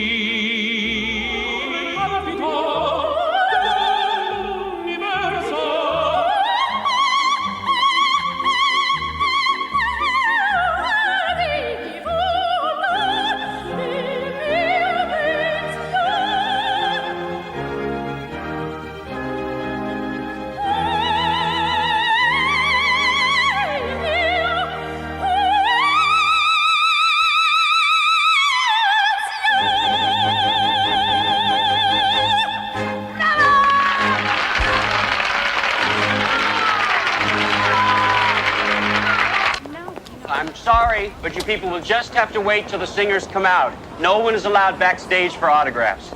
I'm sorry, but you people will just have to wait till the singers come out. No one is allowed backstage for autographs.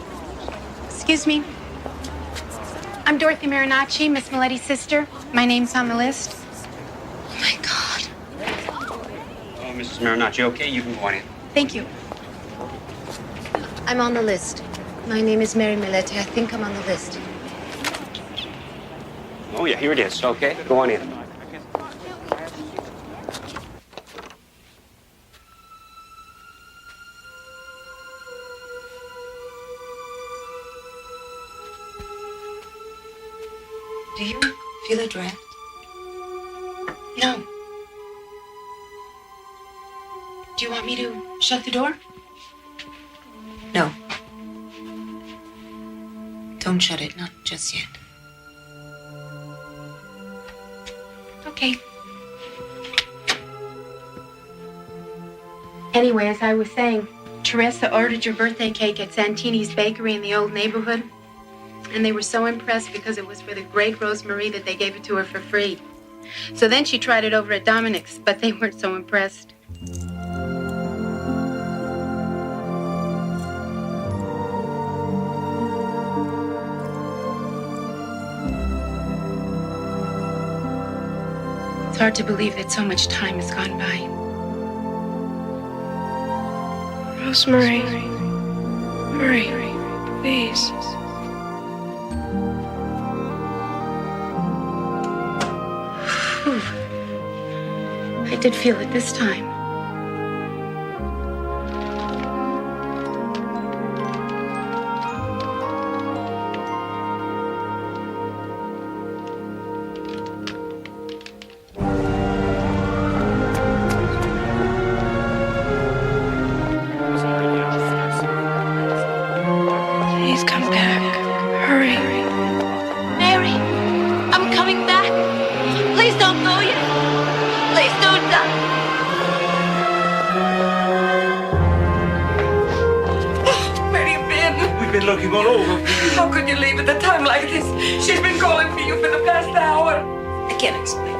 Excuse me. I'm Dorothy Marinacci, Miss Maletti's sister. My name's on the list. Oh, Mrs. Marinacci, okay? You can go on in. Thank you. I'm on the list. My name is Mary Maletti. I think I'm on the list. Oh, yeah, here it is. Okay, go on in. Do you feel a draft? No. Do you want me to shut the door? No. Don't shut it, not just yet. Okay. Anyway, as I was saying, Teresa ordered your birthday cake at Santini's Bakery in the old neighborhood. And they were so impressed because it was for the great Rosemarie that they gave it to her for free. So then she tried it over at Dominic's, but they weren't so impressed. It's hard to believe that so much time has gone by. Rosemary. Murray, please. I did feel it this time. Please come back. Hurry. Mary, I'm coming back. Please don't go yet. Please don't die. Where have you been? We've been looking all over for you. How could you leave at a time like this? She's been calling for you for the past hour. I can't explain.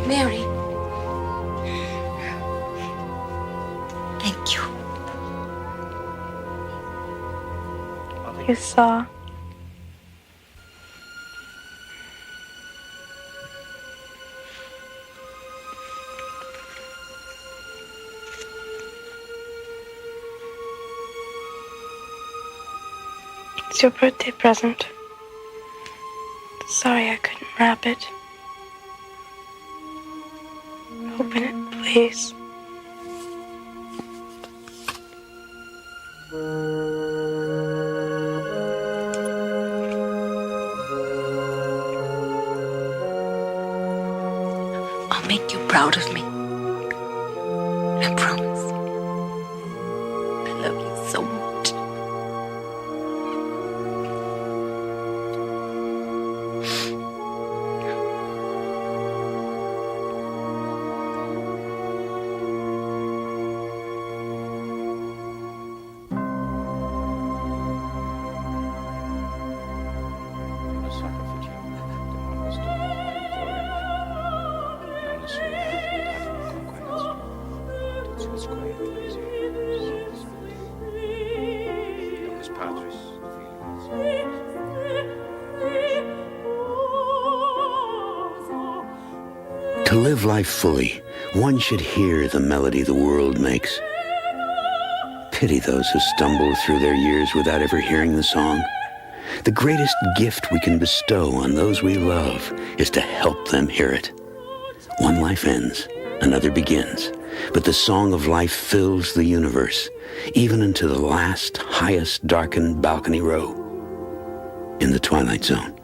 Mary. Thank you. You saw. It's your birthday present. Sorry I couldn't wrap it. Open it, please. I'll make you proud of me. I promise. I love you so much. To live life fully, one should hear the melody the world makes. Pity those who stumble through their years without ever hearing the song. The greatest gift we can bestow on those we love is to help them hear it. One life ends, another begins, but the song of life fills the universe, even into the last, highest darkened balcony row in the Twilight Zone.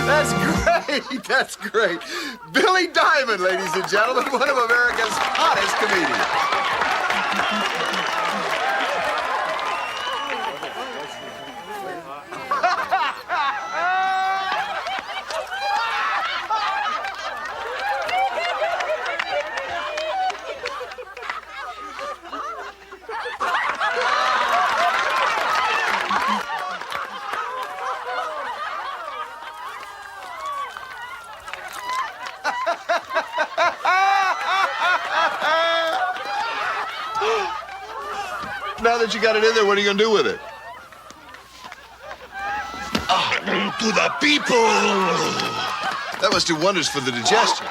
That's great. That's great. Billy Diamond, ladies and gentlemen, one of America's hottest comedians. that you got it in there, what are you going to do with it? To the people! That must do wonders for the digestion.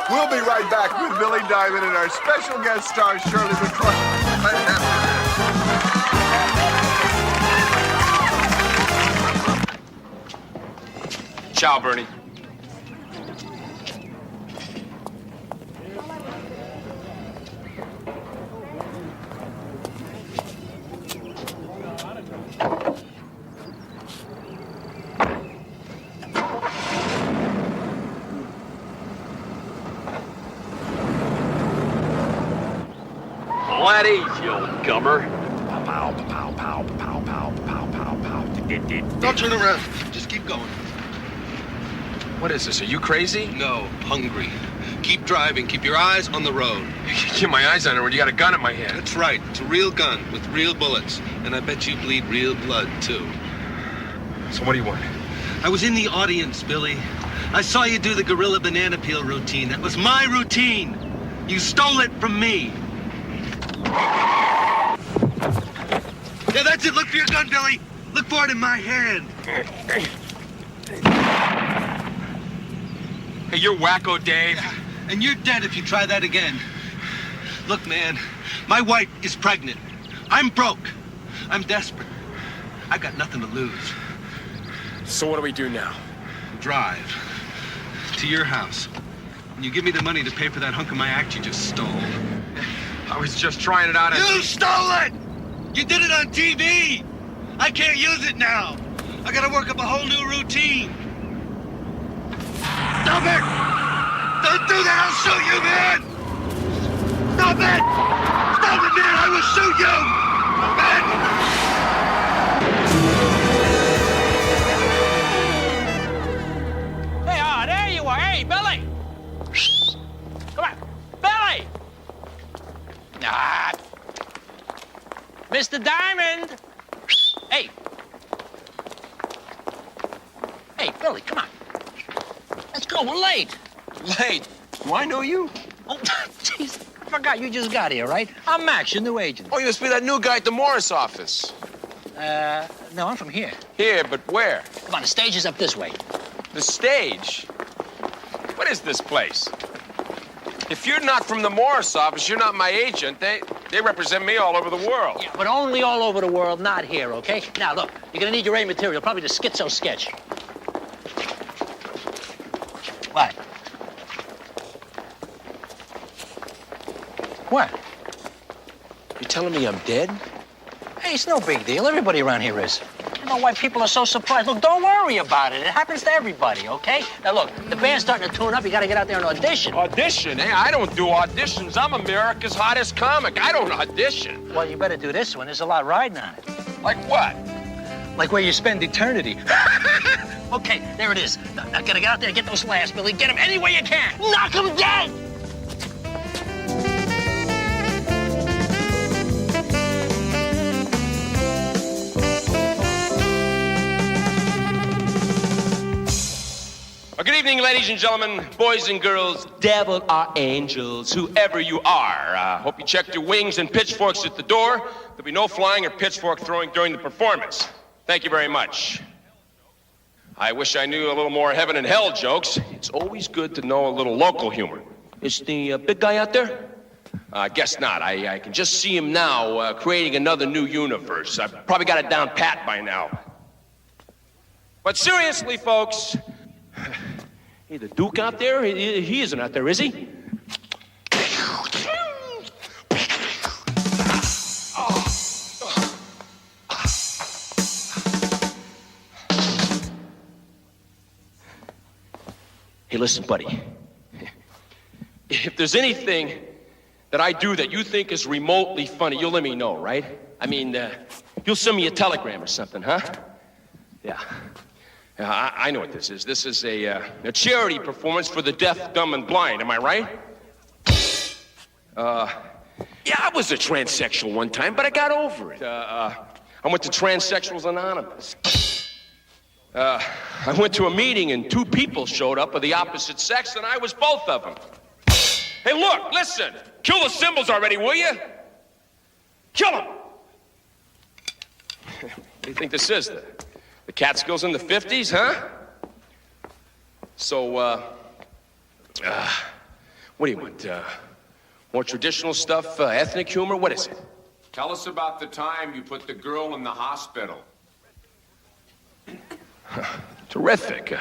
We'll be right back with Billy Diamond and our special guest star, Shirley MacLaine. Right after this. Ciao, Bernie. That easy, old gummer. Pow, pow, pow, pow, pow, pow, pow, pow. Don't turn around. Just keep going. What is this? Are you crazy? No, hungry. Keep driving. Keep your eyes on the road. Keep my eyes on it when you got a gun in my hand. That's right. It's a real gun with real bullets. And I bet you bleed real blood, too. So what do you want? I was in the audience, Billy. I saw you do the gorilla banana peel routine. That was my routine. You stole it from me. Yeah, that's it. Look for your gun, Billy. Look for it in my hand. Hey, you're wacko, Dave. Yeah, and you're dead if you try that again. Look, man, my wife is pregnant. I'm broke. I'm desperate. I got nothing to lose. So what do we do now? Drive to your house. And you give me the money to pay for that hunk of my act you just stole. I was just trying it out. You stole it! You did it on TV! I can't use it now. I gotta work up a whole new routine. Stop it! Don't do that! I'll shoot you, man! Stop it! Stop it, man! I will shoot you! Man! Hey, there you are. Hey, Billy! Come on. Billy! Ah. Mr. Diamond! Hey. Hey, Billy, come on. Let's go. We're late. Late? Do I know you? Oh, jeez. I forgot you just got here, right? I'm Max, your new agent. Oh, you must be that new guy at the Morris office. No, I'm from here. Here, but where? Come on, the stage is up this way. The stage? What is this place? If you're not from the Morris office, you're not my agent. They represent me all over the world. Yeah, but only all over the world, not here, okay? Now, look, you're gonna need your A material, probably the schizo sketch. What? What? You telling me I'm dead? Hey, it's no big deal. Everybody around here is. I don't know why people are so surprised. Look, don't worry about it. It happens to everybody, okay? Now, look, the band's starting to tune up. You got to get out there and audition. Audition? Eh? I don't do auditions. I'm America's hottest comic. I don't audition. Well, you better do this one. There's a lot riding on it. Like what? Like where you spend eternity. Okay, there it is. Now, gotta get out there and get those laughs, Billy. Get them any way you can. Knock them dead! Good evening, ladies and gentlemen, boys and girls, devil or angels, whoever you are. Hope you checked your wings and pitchforks at the door. There'll be no flying or pitchfork throwing during the performance. Thank you very much. I wish I knew a little more heaven and hell jokes. It's always good to know a little local humor. Is the big guy out there? I guess not. I can just see him now, creating another new universe. I've probably got it down pat by now. But seriously, folks, hey, the Duke out there? He isn't out there, is he? Hey, listen, buddy. If there's anything that I do that you think is remotely funny, you'll let me know, right? I mean, you'll send me a telegram or something, huh? Yeah. I know what this is. This is a charity performance for the deaf, dumb, and blind. Am I right? Yeah, I was a transsexual one time, but I got over it. I went to Transsexuals Anonymous. I went to a meeting and 2 people showed up of the opposite sex, and I was both of them. Hey, look, listen. Kill the symbols already, will you? Kill them! What do you think this is? The Catskills in the 50s, huh? So, what do you want? More traditional stuff? Ethnic humor? What is it? Tell us about the time you put the girl in the hospital. Terrific.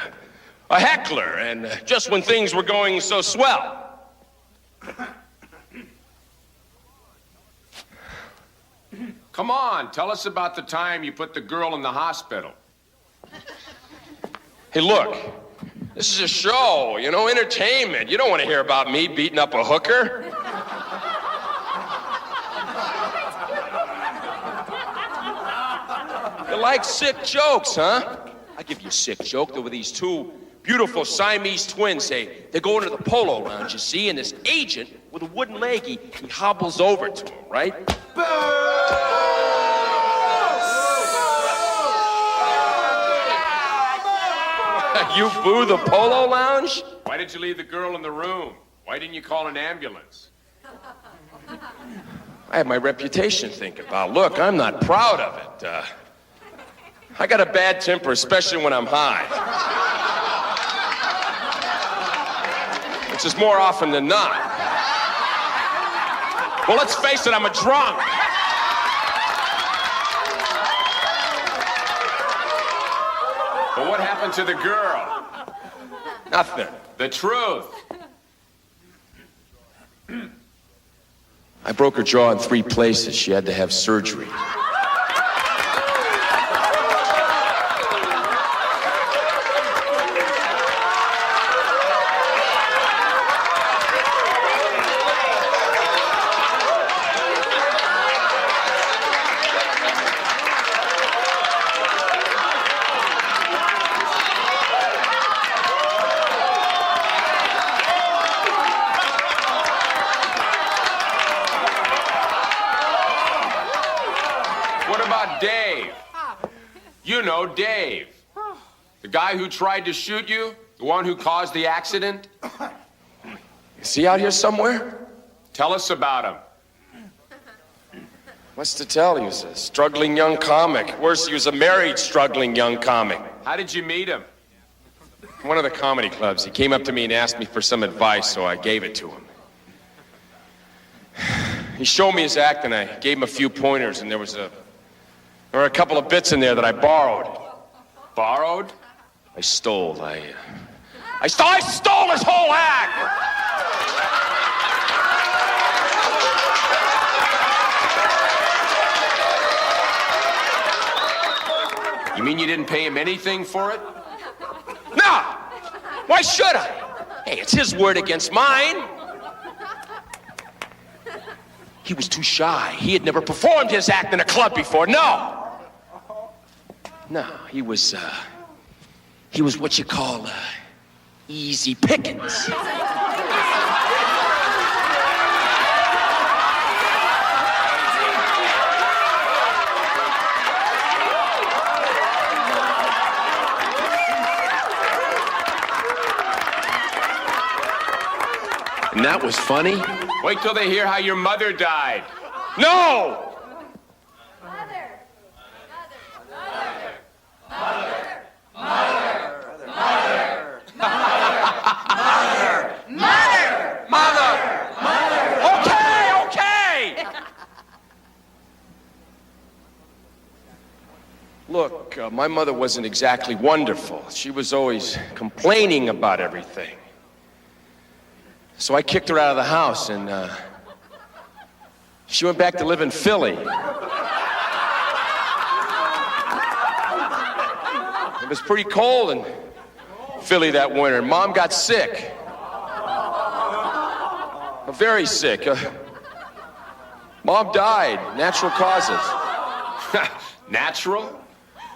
A heckler, and just when things were going so swell. Come on, tell us about the time you put the girl in the hospital. Hey, look, this is a show, you know, entertainment. You don't want to hear about me beating up a hooker. You like sick jokes, huh? I give you a sick joke. There were these 2 beautiful Siamese twins. They go into the polo lounge, you see, and this agent with a wooden leg, he hobbles over to them, right? You boo the polo lounge? Why did you leave the girl in the room? Why didn't you call an ambulance? I have my reputation to think about. Look, I'm not proud of it. I got a bad temper, especially when I'm high. Which is more often than not. Well, let's face it, I'm a drunk. But what happened to the girl? Nothing. The truth. I broke her jaw in 3 places. She had to have surgery. Dave. You know Dave. The guy who tried to shoot you? The one who caused the accident? Is he out here somewhere? Tell us about him. What's to tell? He was a struggling young comic. Worse, he was a married struggling young comic. How did you meet him? One of the comedy clubs. He came up to me and asked me for some advice, so I gave it to him. He showed me his act, and I gave him a few pointers, and there were a couple of bits in there that I borrowed. Borrowed? I stole. I stole his whole act! You mean you didn't pay him anything for it? No! Why should I? Hey, it's his word against mine. He was too shy. He had never performed his act in a club before. No, he was what you call easy pickings. And that was funny. Wait till they hear how your mother died. No! Look, my mother wasn't exactly wonderful. She was always complaining about everything. So I kicked her out of the house, and she went back to live in Philly. It was pretty cold in Philly that winter. Mom got sick. Very sick. Mom died, natural causes. Natural?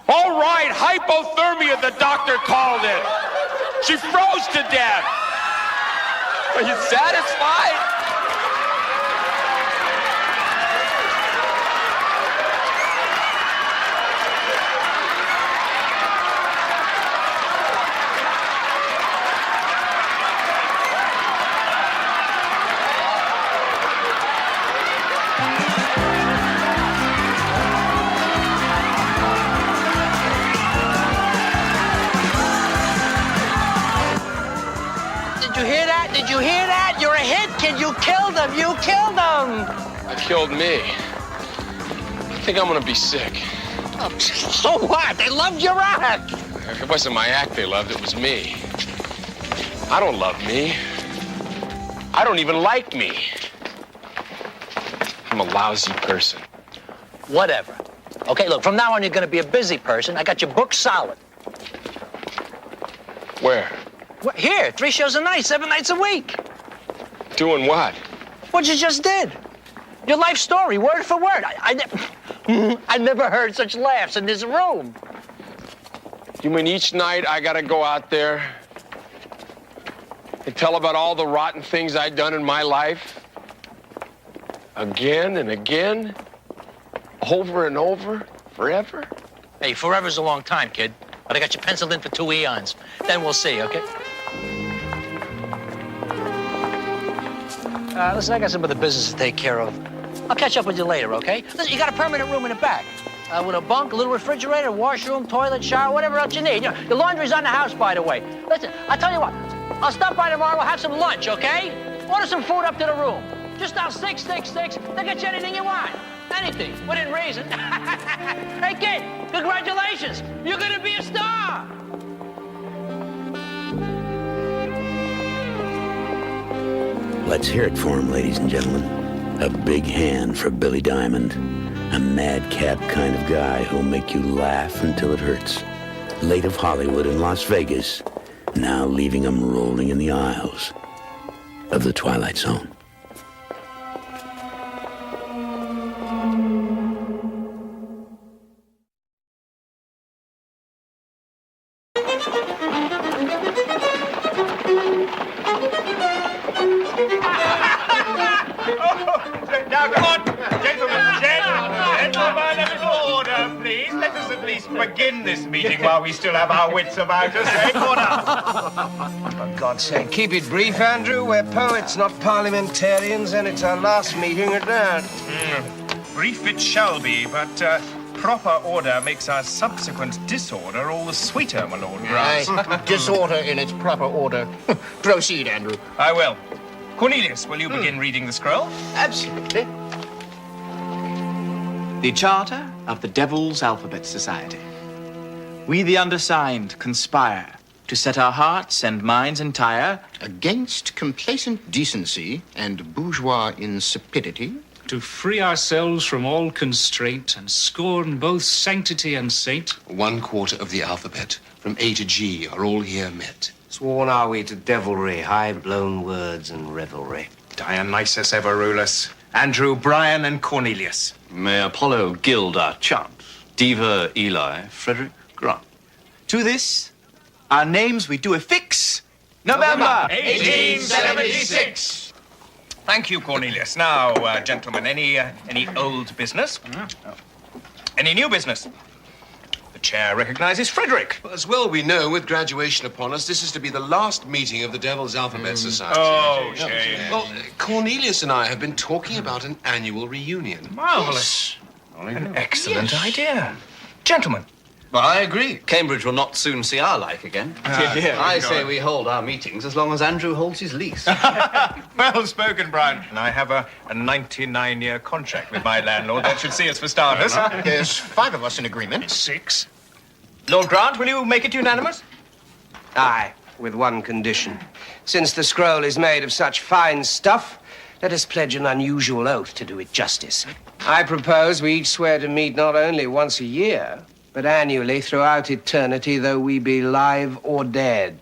All right, hypothermia, the doctor called it. She froze to death. Are you satisfied? Did you hear that? You're a hit, kid. You killed him. You killed him. I killed me. I think I'm gonna be sick. Oh, so what? They loved your act. It wasn't my act they loved, it was me. I don't love me. I don't even like me. I'm a lousy person. Whatever. Okay, look, from now on, you're going to be a busy person. I got your book solid. Where? Here, 3 shows a night, 7 nights a week. Doing what? What you just did. Your life story, word for word. I never heard such laughs in this room. You mean each night I gotta go out there and tell about all the rotten things I've done in my life? Again and again? Over and over? Forever? Hey, forever's a long time, kid. But I got you penciled in for 2 eons. Then we'll see, okay? Listen, I got some other business to take care of. I'll catch up with you later, okay? Listen, you got a permanent room in the back. With a bunk, a little refrigerator, washroom, toilet, shower, whatever else you need. You know, your laundry's on the house, by the way. Listen, I'll tell you what. I'll stop by tomorrow. We'll have some lunch, okay? Order some food up to the room. Just dial 666. They'll get you anything you want. Anything, within reason. Hey, kid, congratulations. You're gonna be a star. Let's hear it for him, ladies and gentlemen. A big hand for Billy Diamond. A madcap kind of guy who'll make you laugh until it hurts. Late of Hollywood and Las Vegas, now leaving him rolling in the aisles of the Twilight Zone. Now, come on, gentlemen, a little order, please. Let us at least begin this meeting while we still have our wits about us, eh? Order. For God's sake, keep it brief, Andrew. We're poets, not parliamentarians, and it's our last meeting at that. Brief it shall be, but proper order makes our subsequent disorder all the sweeter, my Lord Grant. Aye, disorder in its proper order. Proceed, Andrew. I will. Cornelius, will you begin reading the scroll? Absolutely. The Charter of the Devil's Alphabet Society. We, the undersigned, conspire to set our hearts and minds entire against complacent decency and bourgeois insipidity, to free ourselves from all constraint and scorn both sanctity and saint. 1/4 of the alphabet, from A to G, are all here met. Sworn are we to devilry, high-blown words and revelry. Dionysus ever rule us. Andrew, Brian, and Cornelius. May Apollo gild our chant. Diva, Eli, Frederick, Grant. To this, our names we do affix. November 1876. Thank you, Cornelius. Now, gentlemen, any old business? Any new business? The chair recognizes Frederick. Well, as well we know, with graduation upon us, this is to be the last meeting of the Devil's Alphabet Society. Oh, okay. Well, Cornelius and I have been talking about an annual reunion. Marvelous. An excellent idea. Gentlemen. Well, I agree. Cambridge will not soon see our like again. I say we hold our meetings as long as Andrew holds his lease. Well spoken, Brian. And I have a 99-year contract with my landlord. That should see us for starters. There's 5 of us in agreement. 6. Lord Grant, will you make it unanimous? Aye, with one condition. Since the scroll is made of such fine stuff, let us pledge an unusual oath to do it justice. I propose we each swear to meet not only once a year, but annually throughout eternity, though we be live or dead.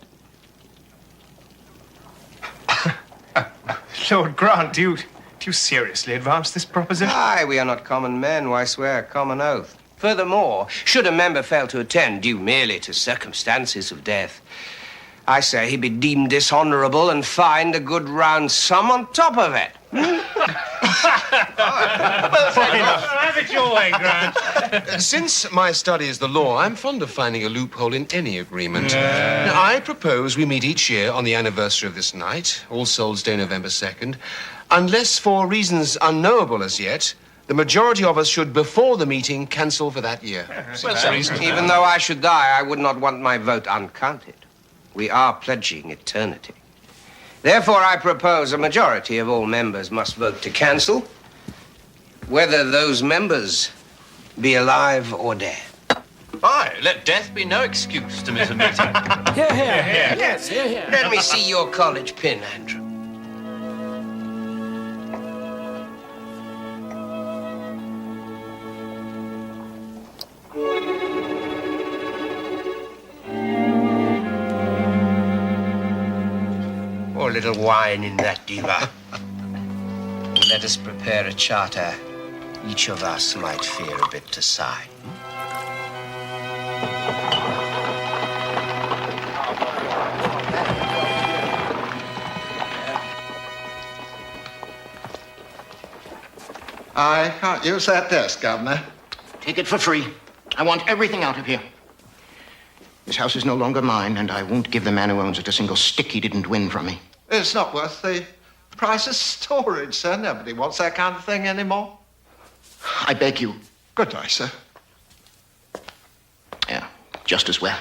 Lord Grant, do you seriously advance this proposition? Aye, we are not common men. Why swear a common oath? Furthermore, should a member fail to attend due merely to circumstances of death, I say he be deemed dishonorable and fined a good round sum on top of it. Have it your way, Grant. Since my study is the law, I'm fond of finding a loophole in any agreement. Now, I propose we meet each year on the anniversary of this night, All Souls' Day, November 2nd, unless for reasons unknowable as yet, the majority of us should, before the meeting, cancel for that year. Even though I should die, I would not want my vote uncounted. We are pledging eternity. Therefore, I propose a majority of all members must vote to cancel, whether those members be alive or dead. Aye, let death be no excuse to miss a meeting. Yes, Let me see your college pin, Andrew. Pour a little wine in that, Diva. Let us prepare a charter each of us might fear a bit to sign. I can't use that desk, Governor. Take it for free. I want everything out of here. This house is no longer mine, and I won't give the man who owns it a single stick he didn't win from me. It's not worth the price of storage, sir. Nobody wants that kind of thing anymore. I beg you. Good day, sir. Yeah, just as well.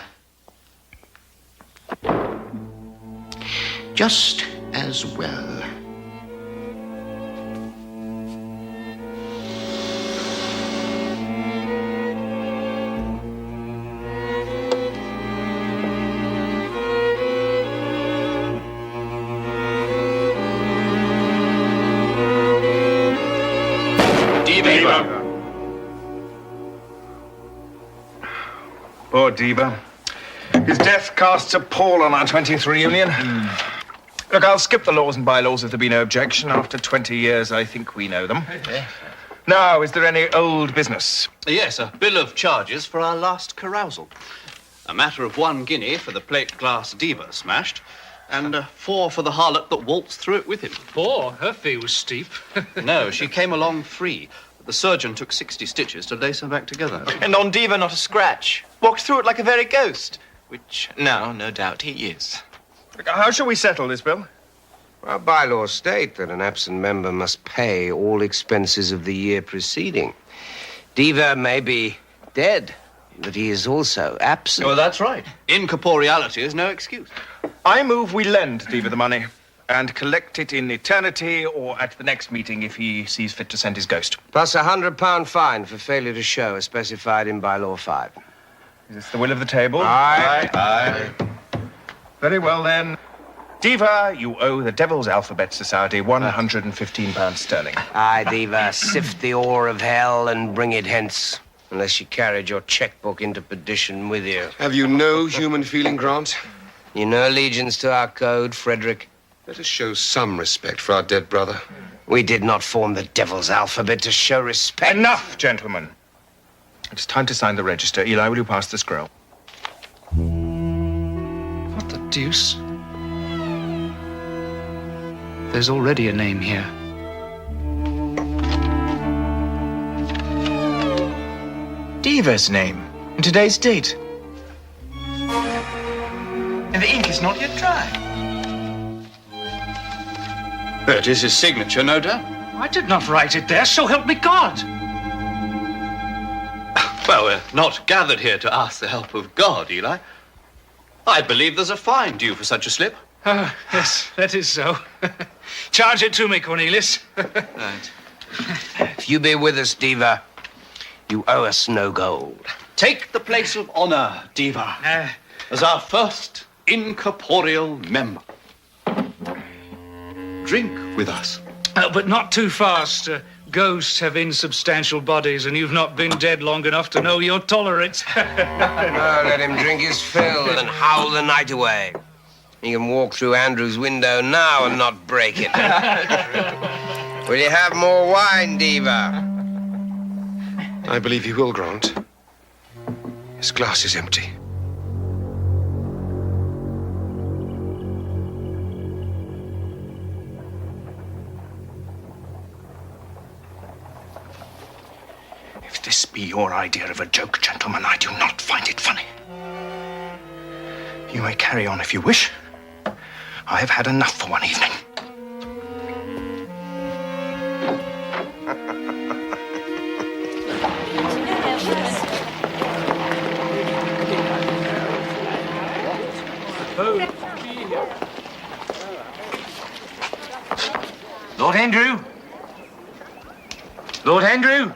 Just as well. Poor Diva. His death casts a pall on our 20th reunion. Look, I'll skip the laws and bylaws if there be no objection. After 20 years, I think we know them. Now, is there any old business? Yes, a bill of charges for our last carousal. A matter of 1 guinea for the plate glass Diva smashed, and 4 for the harlot that waltzed through it with him. 4? Her fee was steep. No, she came along free. The surgeon took 60 stitches to lace her back together. And on Diva, not a scratch. Walked through it like a very ghost. Which, now, no doubt he is. How shall we settle this bill? Our bylaws state that an absent member must pay all expenses of the year preceding. Diva may be dead, but he is also absent. Well, that's right. Incorporeality is no excuse. I move we lend Diva the money and collect it in eternity or at the next meeting if he sees fit to send his ghost. Plus £100 fine for failure to show as specified in Bylaw 5. Is this the will of the table? Aye. Aye. Very well, then. Diva, you owe the Devil's Alphabet Society £115 sterling. Aye, Diva, sift the ore of hell and bring it hence, unless you carried your checkbook into perdition with you. Have you no human feeling, Grant? You know allegiance to our code, Frederick? Let us show some respect for our dead brother. We did not form the Devil's Alphabet to show respect. Enough, gentlemen. It's time to sign the register. Eli, will you pass the scroll? What the deuce? There's already a name here. Diva's name, and today's date. And the ink is not yet dry. It is his signature, no doubt. I did not write it there, so help me God. Well, we're not gathered here to ask the help of God, Eli. I believe there's a fine due for such a slip. Yes, that is so. Charge it to me, Cornelius. Right. If you be with us, Diva, you owe us no gold. Take the place of honor, Diva, as our first incorporeal member. Drink with us. But not too fast. Ghosts have insubstantial bodies, and you've not been dead long enough to know your tolerance. No, let him drink his fill and howl the night away. He can walk through Andrew's window now and not break it. Will you have more wine, Diva? I believe he will, Grant. His glass is empty. If this be your idea of a joke, gentlemen, I do not find it funny. You may carry on if you wish. I have had enough for one evening. Lord Andrew? Lord Andrew?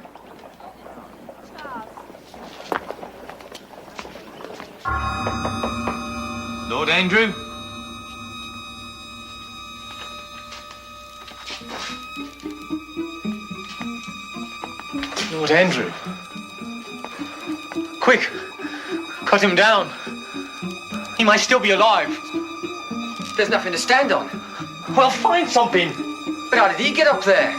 Lord Andrew? Lord Andrew? Quick! Cut him down. He might still be alive. There's nothing to stand on. Well, find something. But how did he get up there?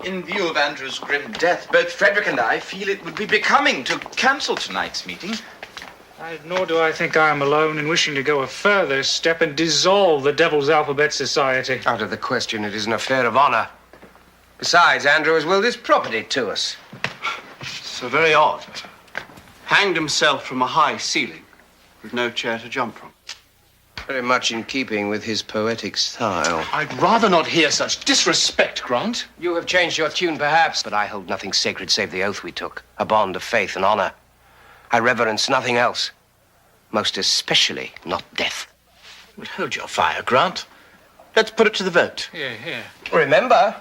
In view of Andrew's grim death, both Frederick and I feel it would be becoming to cancel tonight's meeting. Nor do I think I am alone in wishing to go a further step and dissolve the Devil's Alphabet Society. Out of the question, it is an affair of honor. Besides, Andrew has willed his property to us. So very odd. Hanged himself from a high ceiling with no chair to jump from. Very much in keeping with his poetic style. I'd rather not hear such disrespect, Grant. You have changed your tune, perhaps, but I hold nothing sacred save the oath we took, a bond of faith and honor. I reverence nothing else, most especially not death. Well, hold your fire, Grant. Let's put it to the vote. Here, here. Remember,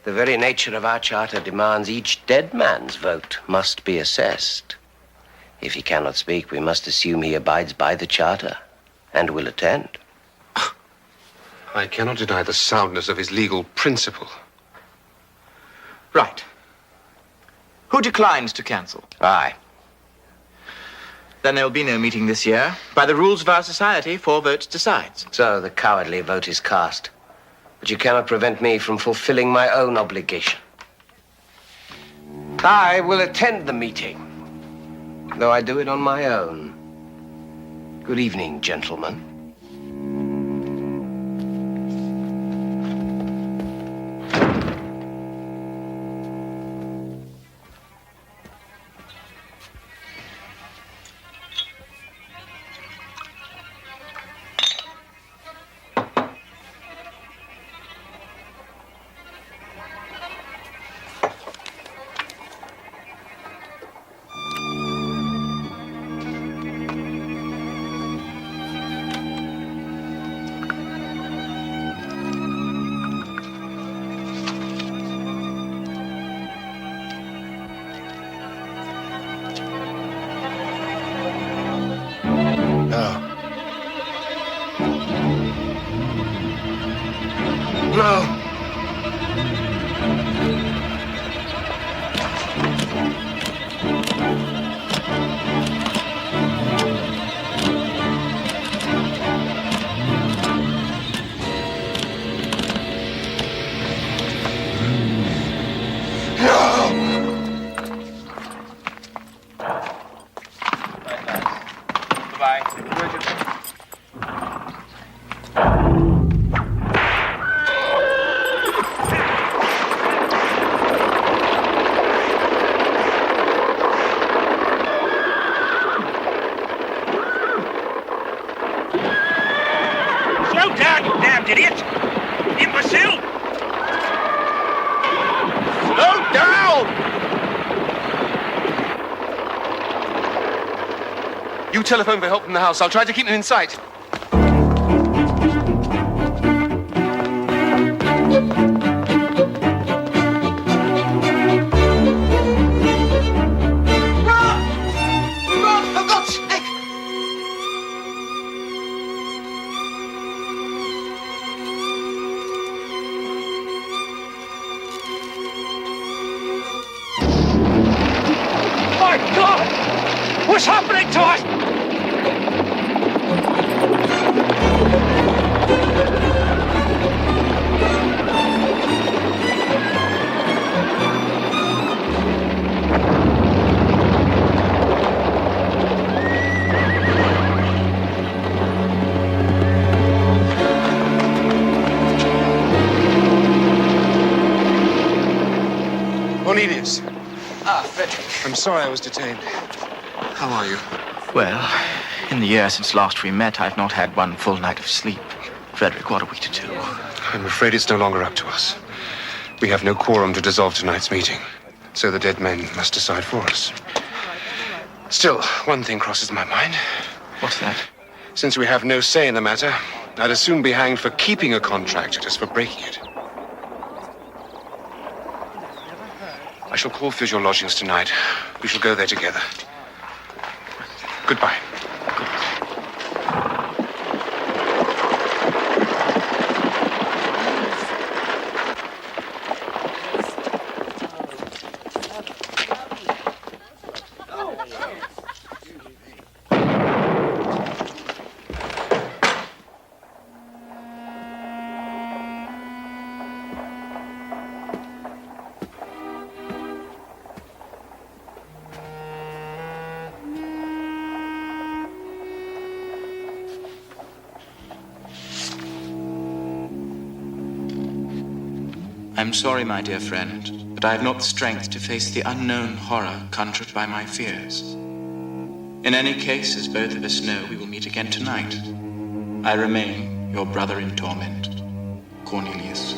the very nature of our charter demands each dead man's vote must be assessed. If he cannot speak, we must assume he abides by the charter and will attend. I cannot deny the soundness of his legal principle. Right. Who declines to cancel? Aye. Then there will be no meeting this year. By the rules of our society, 4 votes decides. So the cowardly vote is cast. But you cannot prevent me from fulfilling my own obligation. I will attend the meeting, though I do it on my own. Good evening, gentlemen. You telephone for help from the house. I'll try to keep them in sight. What's happening to us? Cornelius. Ah, Frederick. I'm sorry I was detained. How are you? Well, in the year since last we met, I've not had one full night of sleep. Frederick, what are we to do? I'm afraid it's no longer up to us. We have no quorum to dissolve tonight's meeting, so the dead men must decide for us. Still, one thing crosses my mind. What's that? Since we have no say in the matter, I'd as soon be hanged for keeping a contract as for breaking it. I shall call for your lodgings tonight. We shall go there together. Goodbye. I'm sorry, my dear friend, but I have not the strength to face the unknown horror conjured by my fears. In any case, as both of us know, we will meet again tonight. I remain your brother in torment, Cornelius.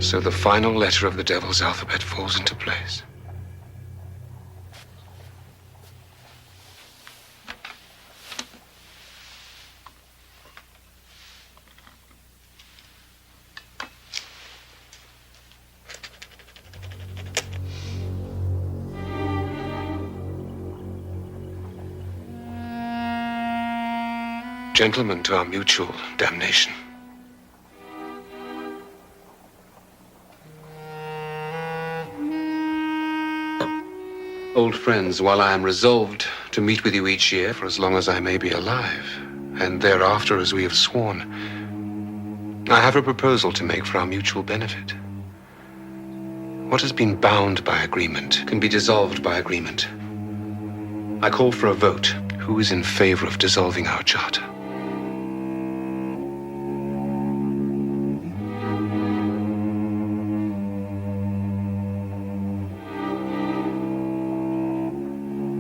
So the final letter of the devil's alphabet falls into place. Gentlemen, to our mutual damnation. Old friends, while I am resolved to meet with you each year for as long as I may be alive, and thereafter as we have sworn, I have a proposal to make for our mutual benefit. What has been bound by agreement can be dissolved by agreement. I call for a vote. Who is in favor of dissolving our charter?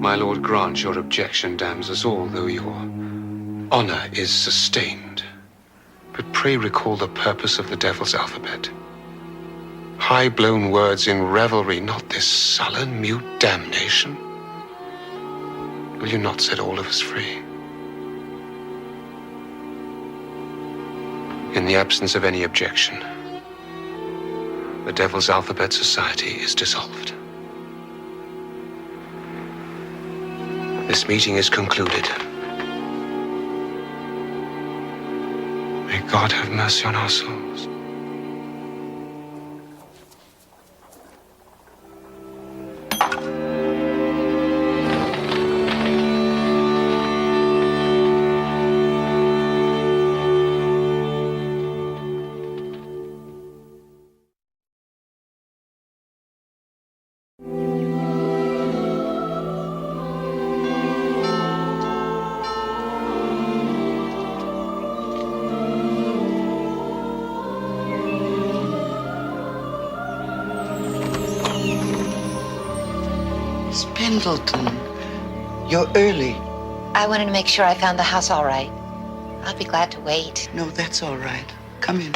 My lord, grant your objection damns us all, though your honor is sustained. But pray recall the purpose of the devil's alphabet. High-blown words in revelry, not this sullen, mute damnation. Will you not set all of us free? In the absence of any objection, the Devil's Alphabet Society is dissolved. This meeting is concluded. May God have mercy on our souls. Pendleton, you're early. I wanted to make sure I found the house all right. I'll be glad to wait. No, that's all right. Come in.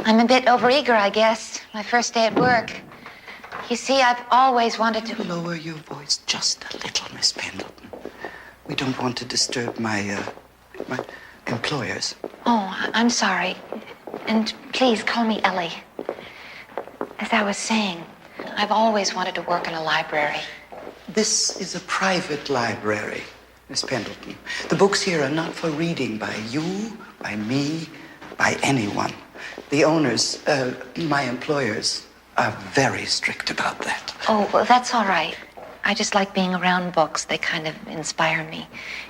I'm a bit overeager, I guess. My first day at work. You see, I've always wanted to... Lower your voice just a little, Miss Pendleton. We don't want to disturb my employers. Oh, I'm sorry. And please call me Ellie. As I was saying, I've always wanted to work in a library. This is a private library, Miss Pendleton. The books here are not for reading by you, by me, by anyone. The owners, my employers, are very strict about that. Oh, well, that's all right. I just like being around books. They kind of inspire me.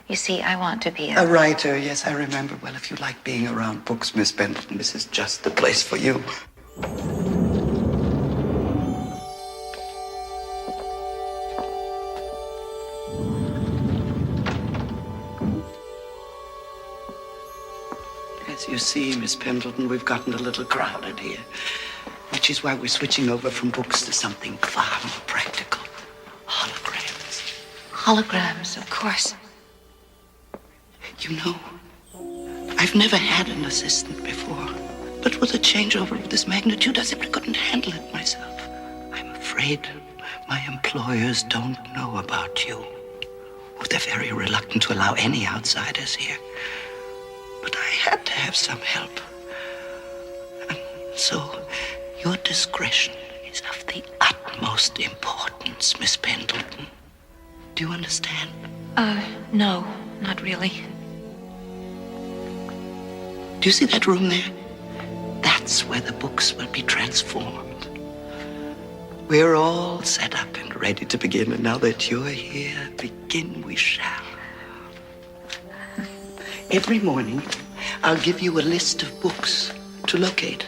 You see, I want to be a writer, yes, I remember. Well, if you like being around books, Miss Pendleton, this is just the place for you. You see, Miss Pendleton, we've gotten a little crowded here, which is why we're switching over from books to something far more practical. Holograms. Holograms, of course. You know, I've never had an assistant before, but with a changeover of this magnitude, I simply couldn't handle it myself. I'm afraid my employers don't know about you. Oh, they're very reluctant to allow any outsiders here. But I had to have some help. And so, your discretion is of the utmost importance, Miss Pendleton. Do you understand? No, not really. Do you see that room there? That's where the books will be transformed. We're all set up and ready to begin, and now that you're here, begin we shall. Every morning, I'll give you a list of books to locate.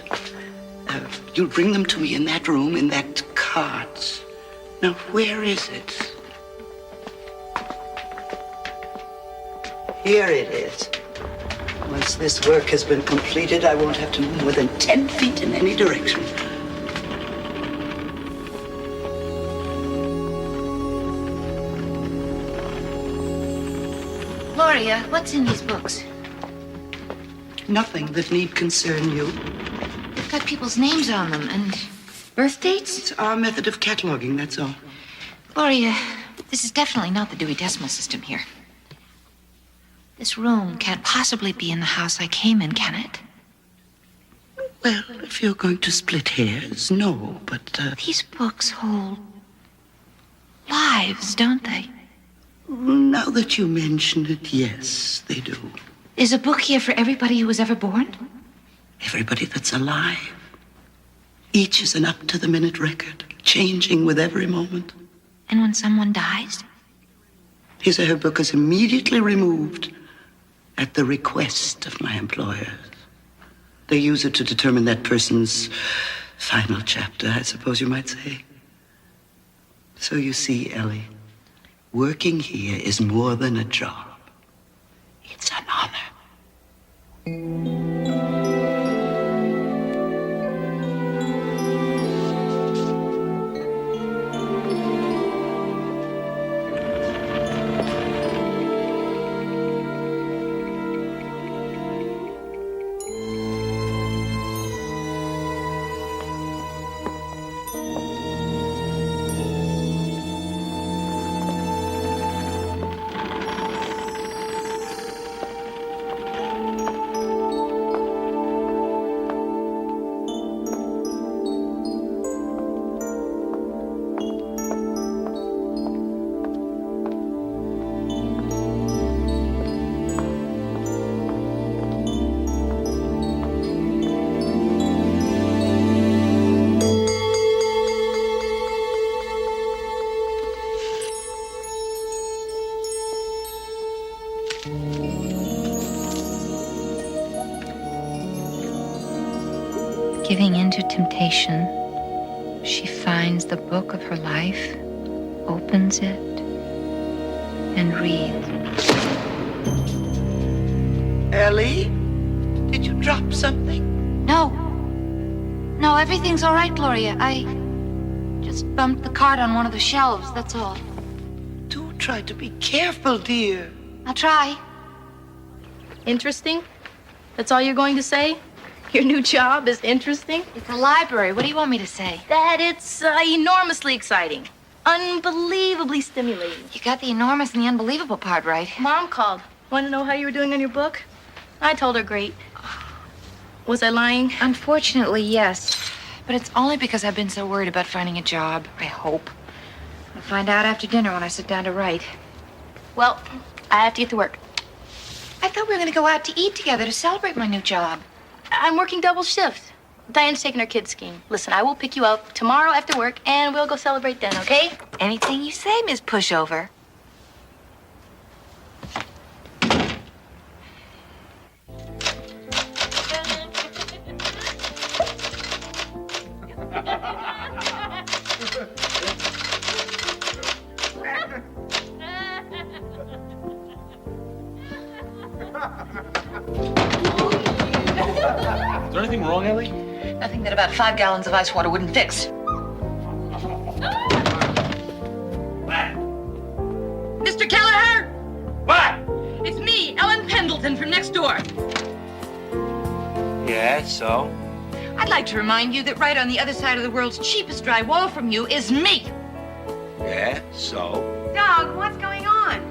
You'll bring them to me in that room, in that cart. Now, where is it? Here it is. Once this work has been completed, I won't have to move more than 10 feet in any direction. Gloria, what's in these books? Nothing that need concern you. They've got people's names on them and birth dates? It's our method of cataloging, that's all. Gloria, this is definitely not the Dewey Decimal System here. This room can't possibly be in the house I came in, can it? Well, if you're going to split hairs, no, but, These books hold lives, don't they? Now that you mention it, yes, they do. Is a book here for everybody who was ever born? Everybody that's alive. Each is an up-to-the-minute record, changing with every moment. And when someone dies? His or her book is immediately removed at the request of my employers. They use it to determine that person's final chapter, I suppose you might say. So you see, Ellie, working here is more than a job. It's an honor. Giving in to temptation, she finds the book of her life, opens it, and reads. Ellie, did you drop something? No. No, everything's all right, Gloria. I just bumped the card on one of the shelves, that's all. Do try to be careful, dear. I'll try. Interesting? That's all you're going to say? Your new job is interesting? It's a library. What do you want me to say? That it's enormously exciting. Unbelievably stimulating. You got the enormous and the unbelievable part right. Mom called. Want to know how you were doing on your book? I told her great. Was I lying? Unfortunately, yes. But it's only because I've been so worried about finding a job, I hope. I'll find out after dinner when I sit down to write. Well, I have to get to work. I thought we were going to go out to eat together to celebrate my new job. I'm working double shift. Diane's taking her kids skiing. Listen, I will pick you up tomorrow after work, and we'll go celebrate then, okay? Anything you say, Miss Pushover. wrong, Ellie? Nothing that about 5 gallons of ice water wouldn't fix. Mr. Kelleher! What? It's me, Ellen Pendleton from next door. Yeah, so? I'd like to remind you that right on the other side of the world's cheapest drywall from you is me. Yeah, so? Doug, what's going on?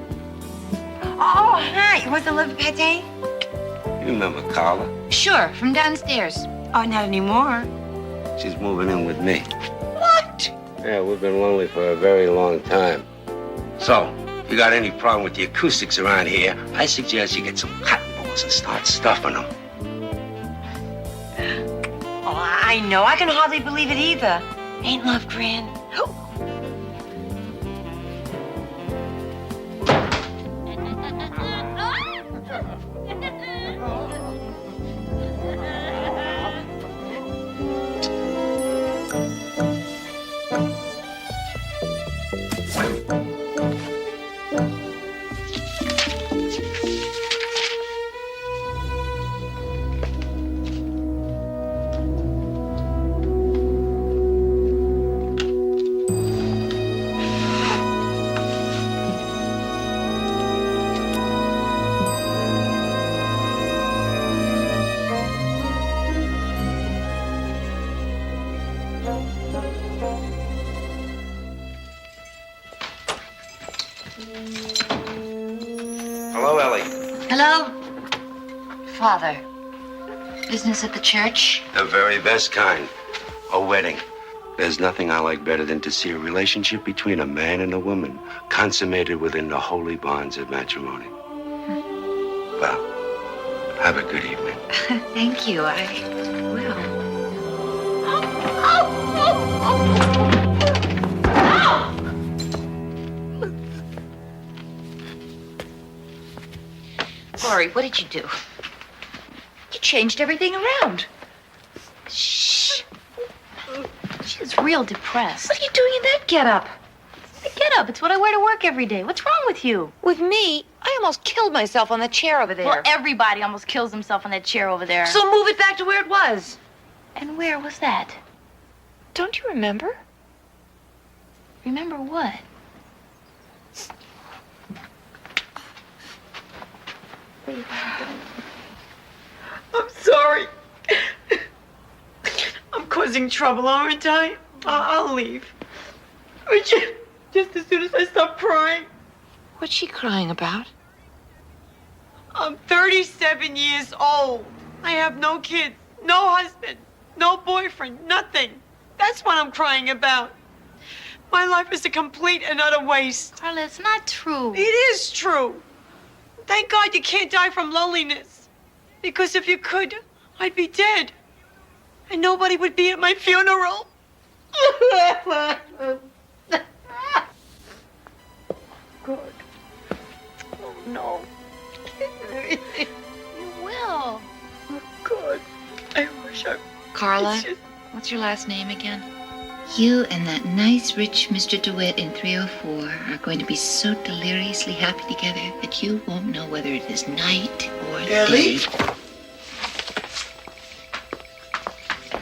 Oh, hi. You want the liver pate? You remember Carla? Sure, from downstairs. Oh, not anymore. She's moving in with me. What? Yeah, we've been lonely for a very long time. So, if you got any problem with the acoustics around here, I suggest you get some cotton balls and start stuffing them. Oh, I know. I can hardly believe it either. Ain't love grand? Hello, Ellie. Hello? Father. Business at the church? The very best kind. A wedding. There's nothing I like better than to see a relationship between a man and a woman consummated within the holy bonds of matrimony. Well, have a good evening. Thank you. I will. Laurie, what did you do? You changed everything around. Shh. She's real depressed. What are you doing in that getup? The getup. It's what I wear to work every day. What's wrong with you? With me? I almost killed myself on that chair over there. Well, everybody almost kills himself on that chair over there. So move it back to where it was. And where was that? Don't you remember? Remember what? I'm sorry. I'm causing trouble, aren't I? I'll leave. Just as soon as I stop crying. What's she crying about? I'm 37 years old. I have no kids, no husband, no boyfriend, nothing. That's what I'm crying about. My life is a complete and utter waste. Carla, it's not true. It is true. Thank God you can't die from loneliness. Because if you could, I'd be dead. And nobody would be at my funeral. God. Oh, no. You will. Oh, God. I wish I... Carla, what's your last name again? You and that nice, rich Mr. DeWitt in 304 are going to be so deliriously happy together that you won't know whether it is night or Ellie? day.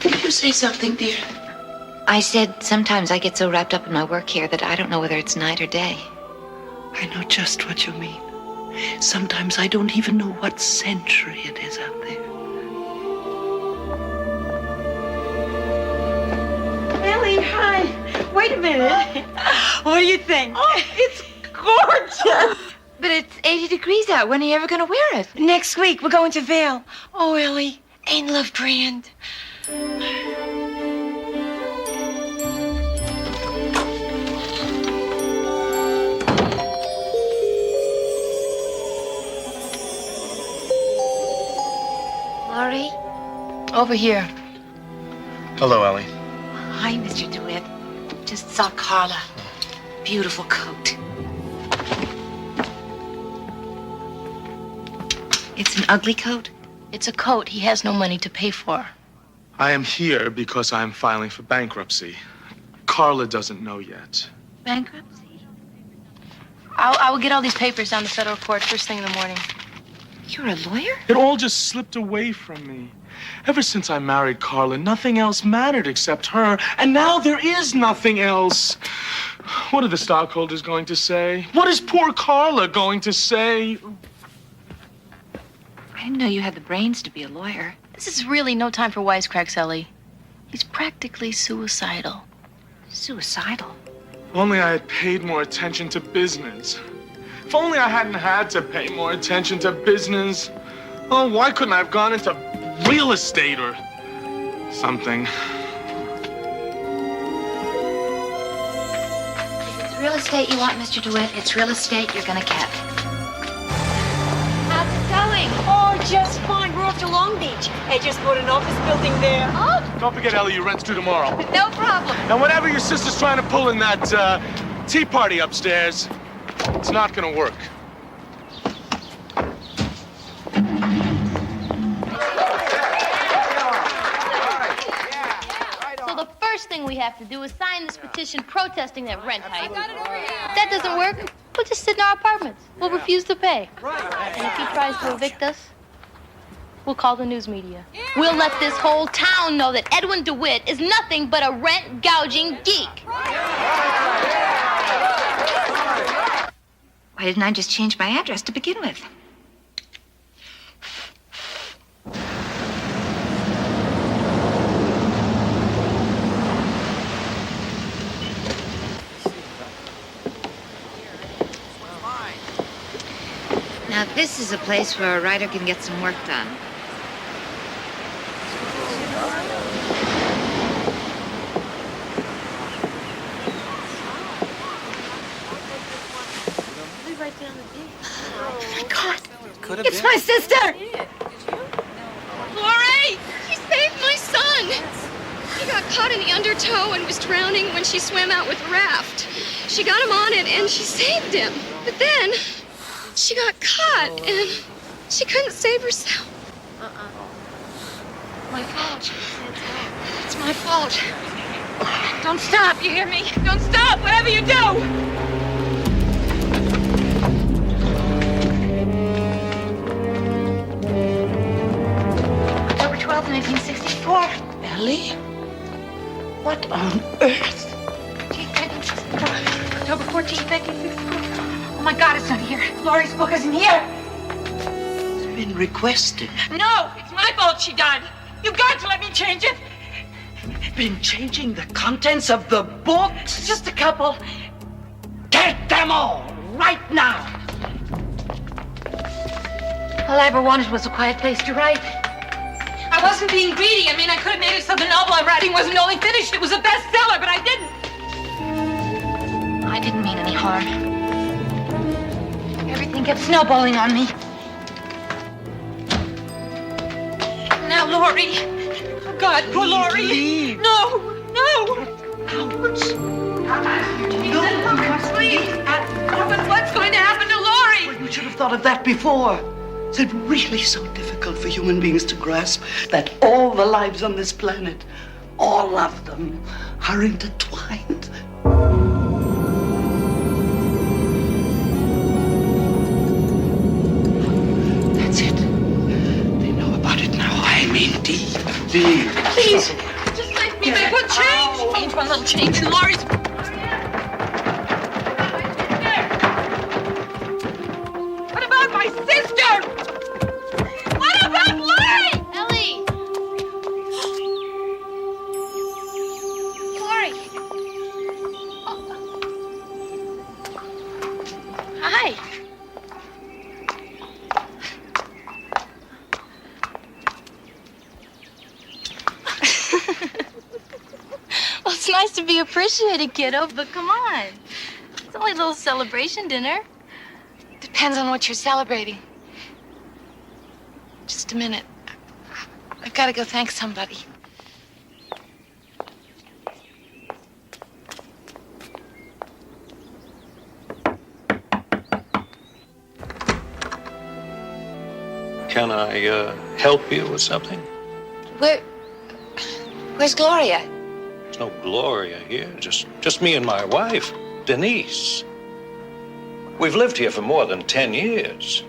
Did you say something, dear? I said sometimes I get so wrapped up in my work here that I don't know whether it's night or day. I know just what you mean. Sometimes I don't even know what century it is out there. Ellie, hi. Wait a minute. What do you think? Oh, it's gorgeous. But it's 80 degrees out. When are you ever going to wear it? Next week. We're going to Vail. Oh, Ellie, ain't love grand? Laurie? Over here. Hello, Ellie. Hi, Mr. DeWitt. Just saw Carla. Beautiful coat. It's an ugly coat? It's a coat he has no money to pay for. I am here because I am filing for bankruptcy. Carla doesn't know yet. Bankruptcy? I will get all these papers down to federal court first thing in the morning. You're a lawyer? It all just slipped away from me. Ever since I married Carla, nothing else mattered except her, and now there is nothing else. What are the stockholders going to say? What is poor Carla going to say? I didn't know you had the brains to be a lawyer. This is really no time for wisecracks, Ellie. He's practically suicidal. Suicidal? If only I had paid more attention to business. If only I hadn't had to pay more attention to business. Oh, why couldn't I have gone into real estate or something? If it's real estate you want, Mr. DeWitt, it's real estate you're gonna get. How's it going? Oh, just fine. We're off to Long Beach. I just bought an office building there. Oh, Don't forget, Ellie, your rent's due tomorrow. no problem. And whatever your sister's trying to pull in that tea party upstairs, it's not gonna work. So the first thing we have to do is sign this petition protesting that rent hike. If that doesn't work, we'll just sit in our apartments. We'll refuse to pay. And if he tries to evict us, we'll call the news media. We'll let this whole town know that Edwin DeWitt is nothing but a rent-gouging geek. why didn't I just change my address to begin with? Now, this is a place where a writer can get some work done. Oh, my God. It's my sister! Lori! She saved my son! He got caught in the undertow and was drowning when she swam out with a raft. She got him on it and she saved him. But then she got caught and she couldn't save herself. My fault. It's my fault. Don't stop, you hear me? Don't stop, whatever you do! October 12th, 1964. Ellie? What on earth? October 14th, 1964. Oh my God, it's not here. Laurie's book isn't here. It's been requested. No, it's my fault she died. You've got to let me change it. Been changing the contents of the books? Just a couple. Get them all, right now. All I ever wanted was a quiet place to write. I wasn't being greedy. I mean, I could have made it so the novel I'm writing wasn't only finished, it was a bestseller, but I didn't. I didn't mean any harm. Everything kept snowballing on me. Now, Laurie. Oh, God, poor Laurie. Leave. No, no. Ouch. No, please. But what's going to happen to Laurie? Well, you should have thought of that before. Is it really so difficult for human beings to grasp that all the lives on this planet, all of them, are intertwined? That's it. They know about it now. I mean, deep. Please, just let me make one change. Change one little change in Laurie's. What about my sister? What about Laurie? Ellie! Laurie! Hi. Well, it's nice to be appreciated, kiddo, but come on. It's only a little celebration dinner. Depends on what you're celebrating. Just a minute. I've got to go thank somebody. Can I help you with something? Where's Gloria? There's no Gloria here, just me and my wife, Denise. We've lived here for more than 10 years.